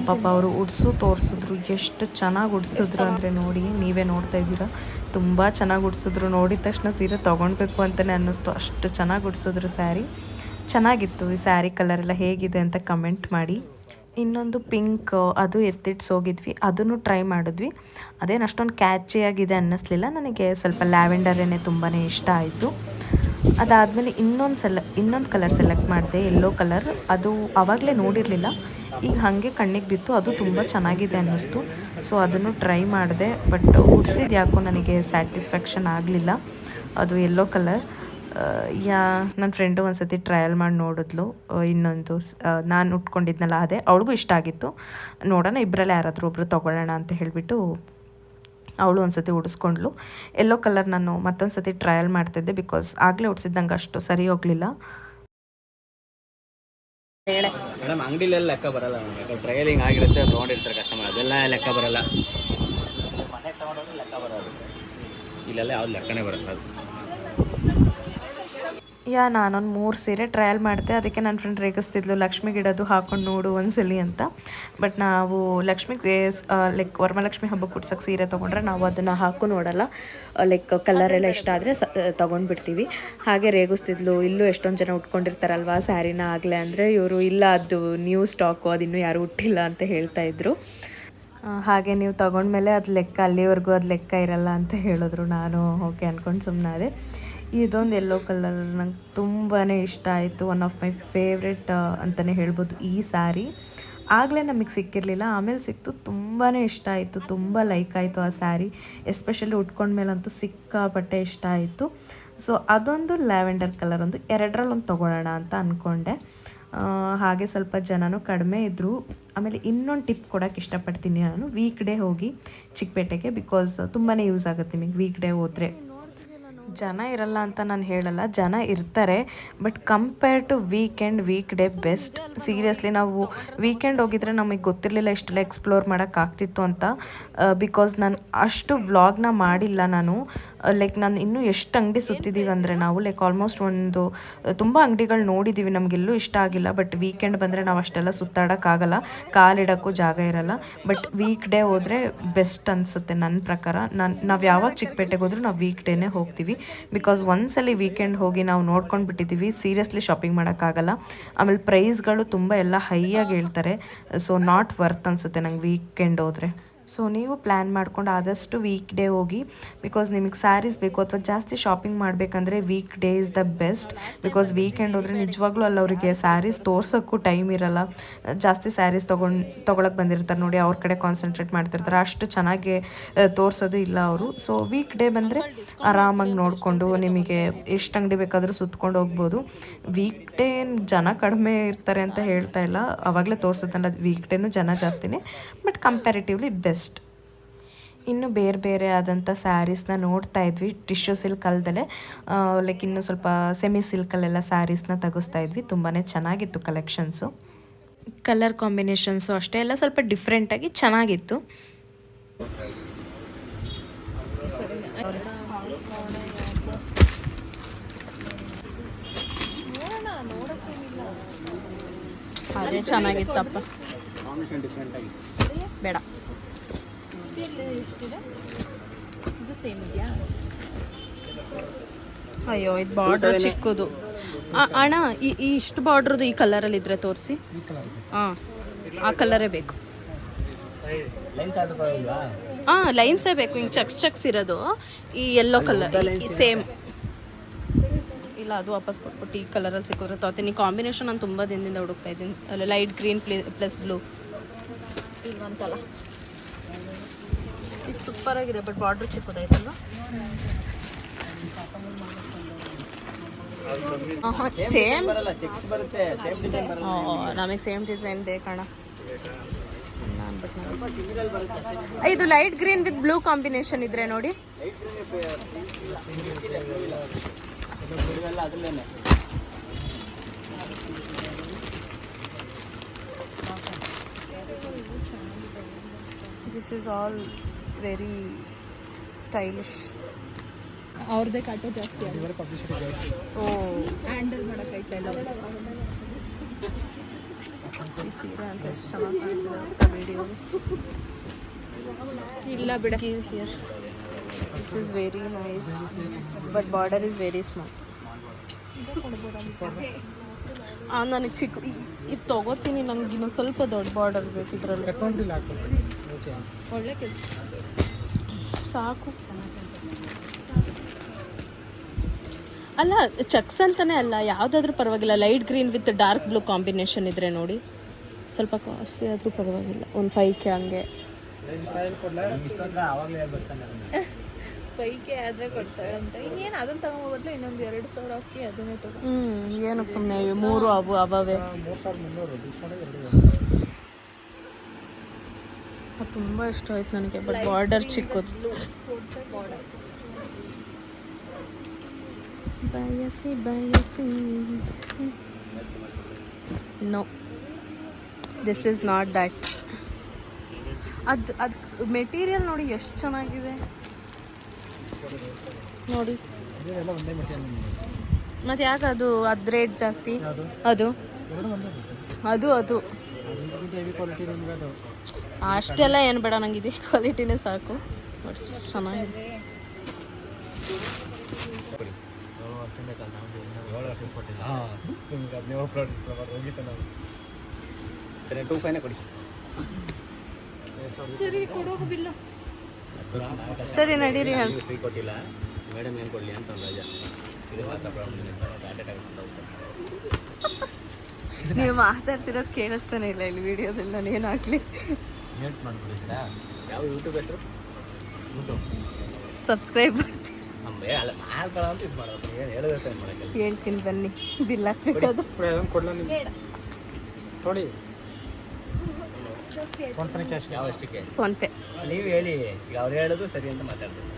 ಪಾಪ ಅವರು ಉಡ್ಸು ತೋರಿಸಿದ್ರು, ಎಷ್ಟು ಚೆನ್ನಾಗಿ ಉಡ್ಸಿದ್ರು ಅಂದರೆ ನೋಡಿ, ನೀವೇ ನೋಡ್ತಾ ಇದ್ದೀರಾ, ತುಂಬ ಚೆನ್ನಾಗಿ ಉಡ್ಸಿದ್ರು. ನೋಡಿದ ತಕ್ಷಣ ಸೀರೆ ತೊಗೊಳ್ಬೇಕು ಅಂತಲೇ ಅನ್ನಿಸ್ತು, ಅಷ್ಟು ಚೆನ್ನಾಗಿ ಉಡ್ಸಿದ್ರು ಸ್ಯಾರಿ. ಚೆನ್ನಾಗಿತ್ತು. ಈ ಸ್ಯಾರಿ ಕಲರ್ ಎಲ್ಲ ಹೇಗಿದೆ ಅಂತ ಕಮೆಂಟ್ ಮಾಡಿ. ಇನ್ನೊಂದು ಪಿಂಕ್, ಅದು ಎತ್ತಿಡ್ಸೋಗಿದ್ವಿ, ಅದನ್ನು ಟ್ರೈ ಮಾಡಿದ್ವಿ. ಅದೇನು ಅಷ್ಟೊಂದು ಕ್ಯಾಚಿಯಾಗಿದೆ ಅನ್ನಿಸ್ಲಿಲ್ಲ ನನಗೆ. ಸ್ವಲ್ಪ ಲ್ಯಾವೆಂಡರೇ ತುಂಬಾ ಇಷ್ಟ ಆಯಿತು. ಅದಾದಮೇಲೆ ಇನ್ನೊಂದು ಕಲರ್ ಸೆಲೆಕ್ಟ್ ಮಾಡಿದೆ, ಯೆಲ್ಲೋ ಕಲರ್. ಅದು ಆವಾಗಲೇ ನೋಡಿರಲಿಲ್ಲ, ಈಗ ಹಾಗೆ ಕಣ್ಣಿಗೆ ಬಿತ್ತು, ಅದು ತುಂಬ ಚೆನ್ನಾಗಿದೆ ಅನ್ನಿಸ್ತು. ಸೊ ಅದನ್ನು ಟ್ರೈ ಮಾಡಿದೆ, ಬಟ್ ಉಡ್ಸಿದ್ದು ಯಾಕೋ ನನಗೆ ಸ್ಯಾಟಿಸ್ಫ್ಯಾಕ್ಷನ್ ಆಗಲಿಲ್ಲ. ಅದು ಯೆಲ್ಲೋ ಕಲರ್. ನನ್ನ ಫ್ರೆಂಡು ಒಂದು ಸತಿ ಟ್ರಯಲ್ ಮಾಡಿ ನೋಡಿದ್ಲು. ಇನ್ನೊಂದು ನಾನು ಉಟ್ಕೊಂಡಿದ್ನಲ್ಲ ಅದೇ, ಅವಳಿಗೂ ಇಷ್ಟ ಆಗಿತ್ತು. ನೋಡೋಣ ಇಬ್ಬರಲ್ಲಿ ಯಾರಾದರೂ ಒಬ್ಬರು ತೊಗೊಳ್ಳೋಣ ಅಂತ ಹೇಳಿಬಿಟ್ಟು ಅವಳು ಒಂದು ಸತಿ ಉಡಿಸ್ಕೊಂಡ್ಲು. ಯೆಲ್ಲೋ ಕಲರ್ ನಾನು ಮತ್ತೊಂದು ಸತಿ ಟ್ರಯಲ್ ಮಾಡ್ತಿದ್ದೆ, ಬಿಕಾಸ್ ಆಗಲೇ ಉಡ್ಸಿದ್ದಂಗೆ ಅಷ್ಟು ಸರಿ ಹೋಗಲಿಲ್ಲ. ಮೇಡಮ್ ಅಂಗಡಿಲೆಲ್ಲ ಲೆಕ್ಕ ಬರಲ್ಲ, ಟ್ರಯಲಿಂಗ್ ಆಗಿರುತ್ತೆ, ತೊಗೊಂಡಿರ್ತಾರೆ ಕಸ್ಟಮರ್, ಅದೆಲ್ಲ ಲೆಕ್ಕ ಬರಲ್ಲ. ಮನೆಗೆ ತೊಗೊಂಡ್ರೆ ಲೆಕ್ಕ ಬರೋದು, ಇಲ್ಲೆಲ್ಲ ಯಾವ್ದು ಲೆಕ್ಕನೇ ಬರಲ್ಲ. ಅದು ನಾನೊಂದು 3 ಸೀರೆ ಟ್ರಯಲ್ ಮಾಡಿದೆ. ಅದಕ್ಕೆ ನನ್ನ ಫ್ರೆಂಡ್ ರೇಗಿಸ್ತಿದ್ಲು, ಲಕ್ಷ್ಮಿಗಿಡೋದು ಹಾಕೊಂಡು ನೋಡು ಒಂದ್ಸಲಿ ಅಂತ. ಬಟ್ ನಾವು ಲಕ್ಷ್ಮಿಗೆ ಲೈಕ್ ವರಮಹಾಲಕ್ಷ್ಮಿ ಹಬ್ಬಕ್ಕೆ ಉಡ್ಸೋಕ್ಕೆ ಸೀರೆ ತೊಗೊಂಡ್ರೆ ನಾವು ಅದನ್ನು ಹಾಕು ನೋಡಲ್ಲ. ಲೈಕ್ ಕಲರ್ ಎಲ್ಲ ಇಷ್ಟ ಆದರೆ ತೊಗೊಂಡ್ಬಿಡ್ತೀವಿ. ಹಾಗೆ ರೇಗಿಸ್ತಿದ್ಲು, ಇಲ್ಲೂ ಎಷ್ಟೊಂದು ಜನ ಉಟ್ಕೊಂಡಿರ್ತಾರಲ್ವ ಸ್ಯಾರಿನ ಆಗಲೇ ಅಂದರೆ, ಇವರು ಇಲ್ಲ ಅದು ನ್ಯೂ ಸ್ಟಾಕು, ಅದಿನ್ನೂ ಯಾರೂ ಉಟ್ಟಿಲ್ಲ ಅಂತ ಹೇಳ್ತಾಯಿದ್ರು. ಹಾಗೆ ನೀವು ತೊಗೊಂಡ್ಮೇಲೆ ಅದು ಲೆಕ್ಕ, ಅಲ್ಲಿವರೆಗೂ ಅದು ಲೆಕ್ಕ ಇರಲ್ಲ ಅಂತ ಹೇಳಿದ್ರು. ನಾನು ಓಕೆ ಅಂದ್ಕೊಂಡು ಸುಮ್ಮನಾದೆ. ಇದೊಂದು ಯೆಲ್ಲೋ ಕಲರ್ ನಂಗೆ ತುಂಬಾ ಇಷ್ಟ ಆಯಿತು. ಒನ್ ಆಫ್ ಮೈ ಫೇವ್ರೆಟ್ ಅಂತಲೇ ಹೇಳ್ಬೋದು ಈ ಸ್ಯಾರಿ. ಆಗಲೇ ನಮಗೆ ಸಿಕ್ಕಿರಲಿಲ್ಲ, ಆಮೇಲೆ ಸಿಕ್ತು. ತುಂಬಾ ಇಷ್ಟ ಆಯಿತು, ತುಂಬ ಲೈಕ್ ಆಯಿತು ಆ ಸ್ಯಾರಿ. ಎಸ್ಪೆಷಲಿ ಉಟ್ಕೊಂಡ್ಮೇಲಂತೂ ಸಿಕ್ಕಾಪಟ್ಟೆ ಇಷ್ಟ ಆಯಿತು. ಸೊ ಅದೊಂದು ಲ್ಯಾವೆಂಡರ್ ಕಲರ್ ಒಂದು ಎರಡರಲ್ಲೊಂದು ತೊಗೊಳ್ಳೋಣ ಅಂತ ಅಂದ್ಕೊಂಡೆ. ಹಾಗೆ ಸ್ವಲ್ಪ ಜನನೂ ಕಡಿಮೆ ಇದ್ದರು. ಆಮೇಲೆ ಇನ್ನೊಂದು ಟಿಪ್ ಕೊಡೋಕ್ಕೆ ಇಷ್ಟಪಡ್ತೀನಿ ನಾನು, ವೀಕ್ ಡೇ ಹೋಗಿ ಚಿಕ್ಕಪೇಟೆಗೆ, ಬಿಕಾಸ್ ತುಂಬಾ ಯೂಸ್ ಆಗುತ್ತೆ ನಿಮಗೆ ವೀಕ್ ಡೇ ಹೋದರೆ. ಜನ ಇರಲ್ಲ ಅಂತ ನಾನು ಹೇಳಲ್ಲ, ಜನ ಇರ್ತಾರೆ. But compare to weak day best. Seriously ನಾವು ವೀಕೆಂಡ್ ಹೋಗಿದ್ರೆ ನಮಗೆ ಗೊತ್ತಿರಲಿಲ್ಲ ಇಷ್ಟೆಲ್ಲ ಎಕ್ಸ್ಪ್ಲೋರ್ ಮಾಡೋಕ್ಕಾಗ್ತಿತ್ತು ಅಂತ. ಬಿಕಾಸ್ ನಾನು ಅಷ್ಟು ವ್ಲಾಗ್ನ ಮಾಡಿಲ್ಲ ನಾನು. ಲೈಕ್ ನಾನು ಇನ್ನೂ ಎಷ್ಟು ಅಂಗಡಿ ಸುತ್ತಿದ್ದೀವಿ ಅಂದರೆ ನಾವು ಲೈಕ್ ಆಲ್ಮೋಸ್ಟ್ ಒಂದು ತುಂಬ ಅಂಗಡಿಗಳು ನೋಡಿದ್ದೀವಿ, ನಮಗೆಲ್ಲೂ ಇಷ್ಟ ಆಗಿಲ್ಲ. ಬಟ್ ವೀಕೆಂಡ್ ಬಂದರೆ ನಾವು ಅಷ್ಟೆಲ್ಲ ಸುತ್ತಾಡೋಕ್ಕಾಗಲ್ಲ, ಕಾಲಿಡೋಕ್ಕೂ ಜಾಗ ಇರಲ್ಲ. ಬಟ್ ವೀಕ್ ಡೇ ಹೋದರೆ ಬೆಸ್ಟ್ ಅನಿಸುತ್ತೆ ನನ್ನ ಪ್ರಕಾರ. ನಾವು ಯಾವಾಗ ಚಿಕ್ಕಪೇಟೆಗೆ ಹೋದ್ರೂ ನಾವು ವೀಕ್ ಡೇನೇ ಹೋಗ್ತೀವಿ. ಬಿಕಾಸ್ ಒಂದ್ಸಲಿ ವೀಕೆಂಡ್ ಹೋಗಿ ನಾವು ನೋಡ್ಕೊಂಡು ಬಿಟ್ಟಿದ್ದೀವಿ, ಸೀರಿಯಸ್ಲಿ ಶಾಪಿಂಗ್ ಮಾಡೋಕ್ಕಾಗಲ್ಲ. ಆಮೇಲೆ ಪ್ರೈಸ್ಗಳು ತುಂಬ ಎಲ್ಲ ಹೈಯಾಗಿ ಹೇಳ್ತಾರೆ. ಸೊ ನಾಟ್ ವರ್ತ್ ಅನಿಸುತ್ತೆ ನಂಗೆ ವೀಕೆಂಡ್ ಹೋದರೆ. ಸೊ ನೀವು ಪ್ಲ್ಯಾನ್ ಮಾಡ್ಕೊಂಡು ಆದಷ್ಟು ವೀಕ್ ಡೇ ಹೋಗಿ. ಬಿಕಾಸ್ ನಿಮಗೆ ಸ್ಯಾರೀಸ್ ಬೇಕು ಅಥವಾ ಜಾಸ್ತಿ ಶಾಪಿಂಗ್ ಮಾಡಬೇಕಂದ್ರೆ weak day is the best. Because weekend ಹೋದರೆ ನಿಜವಾಗ್ಲೂ ಅಲ್ಲಿ ಅವರಿಗೆ ಸ್ಯಾರೀಸ್ ತೋರ್ಸೋಕ್ಕೂ ಟೈಮ್ ಇರಲ್ಲ. ಜಾಸ್ತಿ ಸ್ಯಾರೀಸ್ ತೊಗೊಳಕ್ಕೆ ಬಂದಿರ್ತಾರೆ ನೋಡಿ, ಅವ್ರ ಕಡೆ ಕಾನ್ಸಂಟ್ರೇಟ್ ಮಾಡ್ತಿರ್ತಾರೆ, ಅಷ್ಟು ಚೆನ್ನಾಗಿ ತೋರಿಸೋದು ಇಲ್ಲ ಅವರು. ಸೊ ವೀಕ್ ಡೇ ಬಂದರೆ ಆರಾಮಾಗಿ ನೋಡಿಕೊಂಡು ನಿಮಗೆ ಎಷ್ಟು ಅಂಗಡಿ ಬೇಕಾದರೂ ಸುತ್ಕೊಂಡು ಹೋಗ್ಬೋದು. ವೀಕ್ ಡೇ ಜನ ಕಡಿಮೆ ಇರ್ತಾರೆ ಅಂತ ಹೇಳ್ತಾ ಇಲ್ಲ, ಆವಾಗಲೇ ತೋರಿಸೋದಲ್ಲ, ವೀಕ್ ಡೇನೂ ಜನ ಜಾಸ್ತಿನೇ. But comparatively best. ಇನ್ನು ಬೇರೆ ಬೇರೆ ಆದಂಥ ಸ್ಯಾರೀಸ್ನ ನೋಡ್ತಾ ಇದ್ವಿ. ಟಿಶ್ಯೂ ಸಿಲ್ಕ್ ಅಲ್ದಲೆ ಲೈಕ್ ಇನ್ನೂ ಸ್ವಲ್ಪ ಸೆಮಿ ಸಿಲ್ಕಲ್ಲೆಲ್ಲ ಸ್ಯಾರೀಸ್ನ ತೆಗೆಸ್ತಾ ಇದ್ವಿ. ತುಂಬಾ ಚೆನ್ನಾಗಿತ್ತು ಕಲೆಕ್ಷನ್ಸು. ಕಲರ್ ಕಾಂಬಿನೇಷನ್ಸು ಅಷ್ಟೇ ಎಲ್ಲ ಸ್ವಲ್ಪ ಡಿಫ್ರೆಂಟಾಗಿ ಚೆನ್ನಾಗಿತ್ತು. ಅದೇ ಚೆನ್ನಾಗಿತ್ತಪ್ಪ, ಬೇಡ ಅಯ್ಯೋ ಇದು ಬಾರ್ಡ್ರ್ ಚಿಕ್ಕದು. ಅಣ್ಣ ಈ ಇಷ್ಟು ಬಾರ್ಡ್ರದು ಈ ಕಲರಲ್ಲಿ ಇದ್ರೆ ತೋರಿಸಿ. ಹಾಂ ಆ ಕಲರೇ ಬೇಕು. ಹಾಂ ಲೈನ್ಸೇ ಬೇಕು, ಹಿಂಗೆ ಚಕ್ಸ್ ಇರೋದು. ಈ ಯೆಲ್ಲೋ ಕಲರ್ ಸೇಮ್ ಇಲ್ಲ, ಅದು ವಾಪಸ್ ಕೊಟ್ಬಿಟ್ಟು ಈ ಕಲರಲ್ಲಿ ಸಿಕ್ಕಿದ್ರೆ ತಗೋತೀನಿ. ಈ ಕಾಂಬಿನೇಷನ್ ನಾನು ತುಂಬ ದಿನದಿಂದ ಹುಡುಕ್ತಾ ಇದ್ದೀನಿ. ಅಲ್ಲ ಲೈಟ್ ಗ್ರೀನ್ ಪ್ಲಸ್ ಬ್ಲೂ ಇಲ್ವಂತಲ್ಲ, ಇದು ಸೂಪರ್ ಆಗಿದೆ. ಬಟ್ ಬಾರ್ಡ್ರ್ ಚಿಕ್ಕದಾಯ್ತಲ್ವ. ಸೇಮ್ ನಮಗೆ ಸೇಮ್ ಡಿಸೈನ್ ಬೇಕಣ್ಣ. ಇದು light green with blue combination ಇದ್ರೆ ನೋಡಿ. This is all very stylish. ಅವ್ರದ್ದೇ ಕಾಟೋ ಜಾಸ್ತಿ. ಓ ಹ್ಯಾಂಡಲ್ ಮಾಡೋಕ್ಕಾಯ್ತಾ ಇಲ್ಲ. ಈ ಸೀರೆ ಅಂತ ಎಷ್ಟು ಚೆನ್ನಾಗಿ ಕಾಣ್ತಿದೆ ವಿಡಿಯೋ. ಇಲ್ಲ ಬಿಡ. Here this is very nice, but border is very small. ನನಗೆ ಚಿಕ್ಕ ಇದು ತೊಗೋತೀನಿ, ನನಗೆ ಇನ್ನೊಂದು ಸ್ವಲ್ಪ ದೊಡ್ಡ ಬಾರ್ಡರ್ ಬೇಕು ಇದರಲ್ಲಿ. ಒಳ್ಳೆ ಕೆಲಸ ಸಾಕು. ಅಲ್ಲ ಚಕ್ಸ್ ಅಂತಾನೆ ಅಲ್ಲ, ಯಾವುದಾದ್ರೂ ಪರವಾಗಿಲ್ಲ. Light green with dark blue combination ಇದ್ರೆ ನೋಡಿ. ಸ್ವಲ್ಪ ಕಾಸ್ಟ್ಲಿ ಆದರೂ ಪರವಾಗಿಲ್ಲ, ಒಂದು 5K ಹಂಗೆ. 5K ಆದರೆ ಕೊಡ್ತಾಳಂತ. ಇನ್ನೇನು ಅದನ್ನು ತಗೊಂಬೋದ್ಲು, ಇನ್ನೊಂದು 2,000 ಹಾಕಿ ಅದನ್ನೇ ತಗೋ. ಏನಕ್ಕೆ ಸುಮ್ಮನೆ 3 ಅವೇ. ತುಂಬ ಇಷ್ಟ ಆಯ್ತು ನನಗೆ, ಬಟ್ ಬಾರ್ಡರ್ ಚಿಕ್ಕದು. ಬಯಸಿ no, this is not that. ಅದು ಮೆಟೀರಿಯಲ್ ನೋಡಿ ಎಷ್ಟು ಚೆನ್ನಾಗಿದೆ ನೋಡಿ. ಮತ್ತೆ ಯಾಕೆ ಅದು ಅದ್ ರೇಟ್ ಜಾಸ್ತಿ? ಅದು ಅದು ಅದು ಅಷ್ಟೆಲ್ಲ ಏನು ಬೇಡ, ನಂಗೆ ಇದೇ ಕ್ವಾಲಿಟಿನೇ ಸಾಕು. ಬಟ್ ಚೆನ್ನಾಗಿದೆ. ಸರಿ ಕೊಡೋ ಬಿಲ್ಲ. ಸರಿ ನಡೀರಿ. ಮೇಡಮ್ ಏನು ಕೊಡಲಿ ಅಂತ ನೀವು ಮಾತಾಡ್ತಿರೋದು ಕೇಳಿಸ್ತಾನೆ ಇಲ್ಲ ಇಲ್ಲಿ ವಿಡಿಯೋದಲ್ಲಿ. ನಾನು ಏನು ಹಾಕ್ಲಿ? ಯಾವ ಯೂಟ್ಯೂಬ್ ಹೆಸರು? ಸಬ್ಸ್ಕ್ರೈಬ್ ಮಾಡ್ತೀವಿ. ಹೇಳ್ತೀನಿ ಬನ್ನಿ, ಬಿಲ್ ಹಾಕ್ಬೇಕಾದ್ರೆ. Phone pay. ನೀವು ಹೇಳಿ, ಈಗ ಅವ್ರು ಹೇಳೋದು ಸರಿ ಅಂತ ಮಾತಾಡ್ತೀವಿ.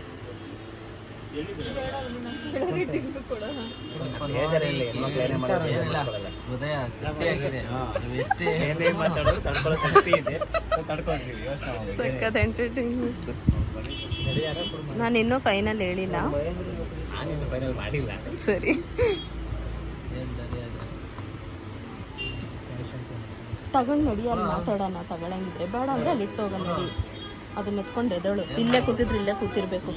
ನಾನು ಇನ್ನೂ ಫೈನಲ್ ಹೇಳಿಲ್ಲ. ಮಾಡಿಲ್ಲ. ಸರಿ, ತಗೊಂಡು ನಡಿಯಲ್ಲ, ಮಾತಾಡೋಣ. ತಗೊಳಂಗಿದ್ರೆ ಬೇಡ ಅಂದ್ರೆ ಅಲ್ಲಿ ಇಟ್ಟು ಹೋಗೋಣ. ನಡಿ, ಅದನ್ನ ಎತ್ಕೊಂಡು ಎದಳು. ಇಲ್ಲೇ ಕೂತಿದ್ರೆ ಇಲ್ಲೇ ಕೂತಿರ್ಬೇಕು.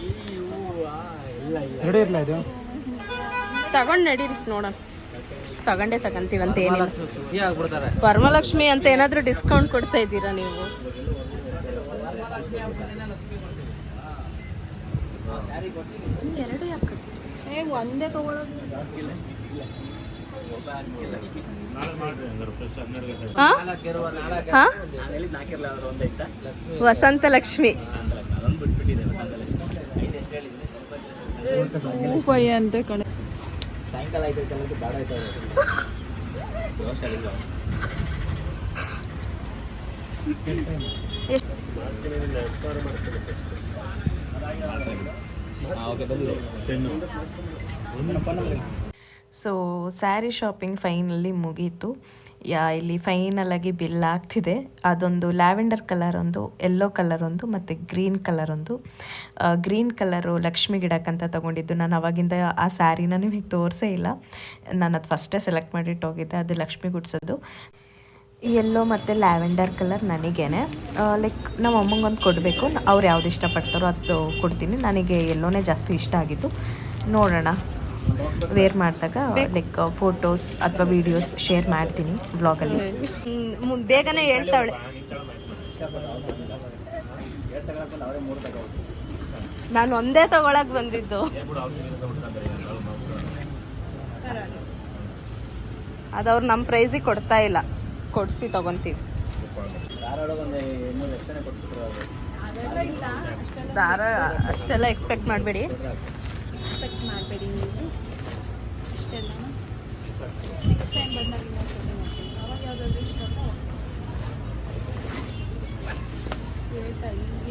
ತಗೊಂಡು ನಡೀರಿ, ನೋಡೋಣ. ತಗೊಂಡೇ ತಗೊಂತೀವಂತ ಏನಿಲ್ಲ. ವರಮಲಕ್ಷ್ಮಿ ಅಂತ ಏನಾದರೂ ಡಿಸ್ಕೌಂಟ್ ಕೊಡ್ತಾ ಇದ್ದೀರಾ ನೀವು? ಎರಡು ಯಾಕೆ ಒಂದೇ ತಗೊಳ್ಳೋದು? ವಸಂತ ಲಕ್ಷ್ಮಿ ಅಂತ ಕಣ. ಸಾಯಂಕಾಲ ಆಯ್ತು ಬೇಡ ಆಯ್ತು. ಸೊ ಸ್ಯಾರಿ ಶಾಪಿಂಗ್ ಫೈನಲಿ ಮುಗೀತು. ಇಲ್ಲಿ ಫೈನಲಾಗಿ ಬಿಲ್ ಆಗ್ತಿದೆ. ಅದೊಂದು ಲ್ಯಾವೆಂಡರ್ ಕಲರ್ ಒಂದು, ಯೆಲ್ಲೋ ಕಲರ್ ಒಂದು, ಮತ್ತು ಗ್ರೀನ್ ಕಲರ್ ಒಂದು. ಗ್ರೀನ್ ಕಲರು ಲಕ್ಷ್ಮಿ ಗಿಡಕ್ಕಂತ ತೊಗೊಂಡಿದ್ದು. ನಾನು ಅವಾಗಿಂದ ಆ ಸ್ಯಾರಿನ ನಿಮಗೆ ತೋರಿಸೇ ಇಲ್ಲ. ನಾನು ಅದು ಫಸ್ಟೇ ಸೆಲೆಕ್ಟ್ ಮಾಡಿಟ್ಟು ಹೋಗಿದ್ದೆ. ಅದು ಲಕ್ಷ್ಮಿ ಗುಡ್ಸೋದು. ಯೆಲ್ಲೋ ಮತ್ತು ಲ್ಯಾವೆಂಡರ್ ಕಲರ್ ನನಗೇನೆ ಲೈಕ್ ನಮ್ಮ ಅಮ್ಮಂಗೊಂದು ಕೊಡಬೇಕು. ಅವ್ರು ಯಾವ್ದು ಇಷ್ಟಪಡ್ತಾರೋ ಅದು ಕೊಡ್ತೀನಿ. ನನಗೆ ಯೆಲ್ಲೋನೇ ಜಾಸ್ತಿ ಇಷ್ಟ ಆಗಿತ್ತು. ನೋಡೋಣ, ವೇರ್ ಮಾಡಿದಾಗ ಲೈಕ್ ಫೋಟೋಸ್ ಅಥವಾ ವಿಡಿಯೋಸ್ ಶೇರ್ ಮಾಡ್ತೀನಿ ವ್ಲಾಗಲ್ಲಿ. ಬೇಗನೆ ಹೇಳ್ತಾವಳೆ. ನಾನು ಒಂದೇ ತಗೊಳಕ್ ಬಂದಿದ್ದು. ಅದವ್ರು ನಮ್ಮ ಪ್ರೈಸಿಗೆ ಕೊಡ್ತಾ ಇಲ್ಲ. ಕೊಡಿಸಿ ತಗೊತೀವಿ. ದಾರ ಅಷ್ಟೆಲ್ಲ ಎಕ್ಸ್ಪೆಕ್ಟ್ ಮಾಡಬೇಡಿ. ನೀವು ಇಷ್ಟೆಲ್ಲ ನೆಕ್ಸ್ಟ್ ಟೈಮ್ ಬಂದಾಗ ಅವಾಗ ಯಾವುದಾದ್ರು ಇಷ್ಟ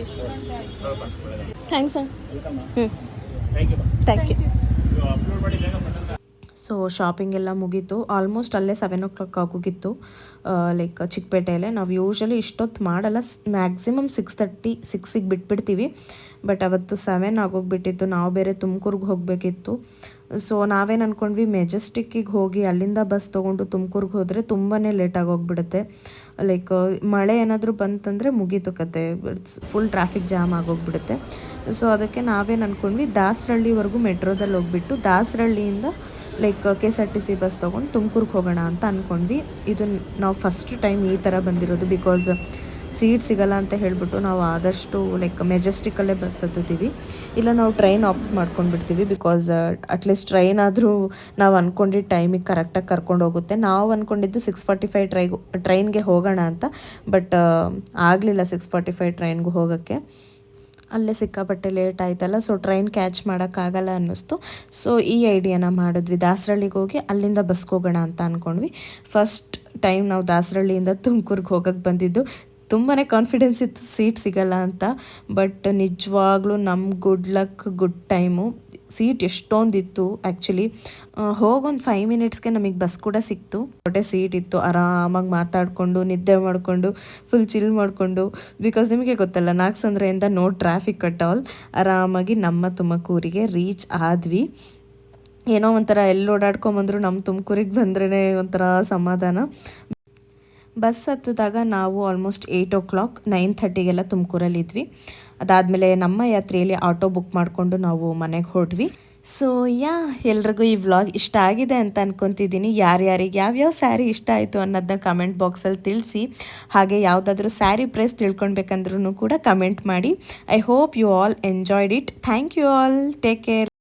ಎಷ್ಟು ಗಂಟೆ ಆಯಿತು? ಥ್ಯಾಂಕ್ಸ್ ಅಣ್ಣ. Thank you. ಸೊ ಶಾಪಿಂಗ್ ಎಲ್ಲ ಮುಗೀತು. ಆಲ್ಮೋಸ್ಟ್ ಅಲ್ಲೇ 7 o'clock ಆಗೋಗಿತ್ತು. ಲೈಕ್ ಚಿಕ್ಕಪೇಟೆಯಲ್ಲೇ ನಾವು ಯೂಶ್ವಲಿ ಇಷ್ಟೊತ್ತು ಮಾಡಲ್ಲ. ಮ್ಯಾಕ್ಸಿಮಮ್ 6:30 6ಗೆ ಬಿಟ್ಬಿಡ್ತೀವಿ. ಬಟ್ ಅವತ್ತು 7 ಆಗೋಗ್ಬಿಟ್ಟಿತ್ತು. ನಾವು ಬೇರೆ ತುಮಕೂರ್ಗೆ ಹೋಗಬೇಕಿತ್ತು. ಸೊ ನಾವೇನು ಅಂದ್ಕೊಂಡ್ವಿ, ಮೆಜೆಸ್ಟಿಕ್ಕಿಗೆ ಹೋಗಿ ಅಲ್ಲಿಂದ ಬಸ್ ತೊಗೊಂಡು ತುಮಕೂರ್ಗೆ ಹೋದರೆ ತುಂಬಾ ಲೇಟಾಗಿ ಹೋಗ್ಬಿಡುತ್ತೆ. ಲೈಕ್ ಮಳೆ ಏನಾದರೂ ಬಂತಂದರೆ ಮುಗೀತು ಕತೆ, ಫುಲ್ ಟ್ರಾಫಿಕ್ ಜಾಮ್ ಆಗೋಗ್ಬಿಡುತ್ತೆ. ಸೊ ಅದಕ್ಕೆ ನಾವೇನು ಅಂದ್ಕೊಂಡ್ವಿ, ದಾಸರಳ್ಳಿವರೆಗೂ ಮೆಟ್ರೋದಲ್ಲಿ ಹೋಗ್ಬಿಟ್ಟು ದಾಸರಳ್ಳಿಯಿಂದ ಲೈಕ್ KSRTC ಬಸ್ ತೊಗೊಂಡು ತುಮಕೂರ್ಗೆ ಹೋಗೋಣ ಅಂತ ಅಂದ್ಕೊಂಡ್ವಿ. ಇದು ನಾವು ಫಸ್ಟ್ ಟೈಮ್ ಈ ಥರ ಬಂದಿರೋದು. ಬಿಕಾಸ್ ಸೀಟ್ ಸಿಗಲ್ಲ ಅಂತ ಹೇಳಿಬಿಟ್ಟು ನಾವು ಆದಷ್ಟು ಲೈಕ್ ಮೆಜೆಸ್ಟಿಕಲ್ಲೇ ಬಸ್ ಹತ್ತೀವಿ. ಇಲ್ಲ ನಾವು ಟ್ರೈನ್ ಆಪ್ಟ್ ಮಾಡ್ಕೊಂಡ್ಬಿಡ್ತೀವಿ. ಬಿಕಾಸ್ ಅಟ್ಲೀಸ್ಟ್ ಟ್ರೈನ್ ಆದರೂ ನಾವು ಅಂದ್ಕೊಂಡಿದ್ದ ಟೈಮಿಗೆ ಕರೆಕ್ಟಾಗಿ ಕರ್ಕೊಂಡು ಹೋಗುತ್ತೆ. ನಾವು ಅಂದ್ಕೊಂಡಿದ್ದು 6:45 ಟ್ರೈನ್ಗೆ ಹೋಗೋಣ ಅಂತ. ಬಟ್ ಆಗಲಿಲ್ಲ 6:45 ಟ್ರೈನ್ಗೆ ಹೋಗೋಕ್ಕೆ. ಅಲ್ಲೇ ಸಿಕ್ಕಾಪಟ್ಟೆ ಲೇಟ್ ಆಯ್ತಲ್ಲ. ಸೊ ಟ್ರೈನ್ ಕ್ಯಾಚ್ ಮಾಡೋಕ್ಕಾಗಲ್ಲ ಅನ್ನಿಸ್ತು. ಸೊ ಈ ಐಡಿಯಾನ ಮಾಡಿದ್ವಿ, ದಾಸರಳ್ಳಿಗೆ ಹೋಗಿ ಅಲ್ಲಿಂದ ಬಸ್ಗೆ ಹೋಗೋಣ ಅಂತ ಅಂದ್ಕೊಂಡ್ವಿ. ಫಸ್ಟ್ ಟೈಮ್ ನಾವು ದಾಸರಳ್ಳಿಯಿಂದ ತುಮಕೂರ್ಗೆ ಹೋಗೋಕ್ಕೆ ಬಂದಿದ್ದು. ತುಂಬಾ ಕಾನ್ಫಿಡೆನ್ಸ್ ಇತ್ತು ಸೀಟ್ ಸಿಗಲ್ಲ ಅಂತ. ಬಟ್ ನಿಜವಾಗ್ಲೂ ನಮ್ಮ good luck, good time. Seat ಎಷ್ಟೊಂದಿತ್ತು ಆ್ಯಕ್ಚುಲಿ. ಹೋಗೊಂದು 5 minutesಗೆ ನಮಗೆ ಬಸ್ ಕೂಡ ಸಿಕ್ತು. ಹೊಟ್ಟೆ ಸೀಟ್ ಇತ್ತು. ಆರಾಮಾಗಿ ಮಾತಾಡಿಕೊಂಡು ನಿದ್ದೆ ಮಾಡಿಕೊಂಡು ಫುಲ್ ಚಿಲ್ ಮಾಡಿಕೊಂಡು, ಬಿಕಾಸ್ ನಿಮಗೆ ಗೊತ್ತಲ್ಲ ನಾಗಸಂದ್ರೆಯಿಂದ ನೋ ಟ್ರಾಫಿಕ್ ಅಟ್ ಆಲ್. ಆರಾಮಾಗಿ ನಮ್ಮ ತುಮಕೂರಿಗೆ ರೀಚ್ ಆದ್ವಿ. ಏನೋ ಒಂಥರ ಎಲ್ಲಿ ಓಡಾಡ್ಕೊಂಬಂದ್ರು ನಮ್ಮ ತುಮಕೂರಿಗೆ ಬಂದ್ರೇ ಒಂಥರ ಸಮಾಧಾನ. ಬಸ್ ಹತ್ತಿದಾಗ ನಾವು ಆಲ್ಮೋಸ್ಟ್ 8 o'clock 9:30ಗೆಲ್ಲ ತುಮಕೂರಲ್ಲಿದ್ವಿ. ಅದಾದಮೇಲೆ ನಮ್ಮ ಯಾತ್ರೆಯಲ್ಲಿ ಆಟೋ ಬುಕ್ ಮಾಡಿಕೊಂಡು ನಾವು ಮನೆಗೆ ಹೊರಟ್ವಿ. ಸೊ ಎಲ್ರಿಗೂ ಈ ವ್ಲಾಗ್ ಇಷ್ಟ ಆಗಿದೆ ಅಂತ ಅನ್ಕೊತಿದ್ದೀನಿ. ಯಾರ್ಯಾರಿಗೆ ಯಾವ್ಯಾವ ಸ್ಯಾರಿ ಇಷ್ಟ ಆಯಿತು ಅನ್ನೋದನ್ನ ಕಮೆಂಟ್ ಬಾಕ್ಸಲ್ಲಿ ತಿಳಿಸಿ. ಹಾಗೆ ಯಾವುದಾದ್ರೂ ಸ್ಯಾರಿ ಪ್ರೈಸ್ ತಿಳ್ಕೊಳ್ಬೇಕಂದ್ರೂ ಕೂಡ ಕಮೆಂಟ್ ಮಾಡಿ. I hope you all enjoyed it. Thank you all. Take care.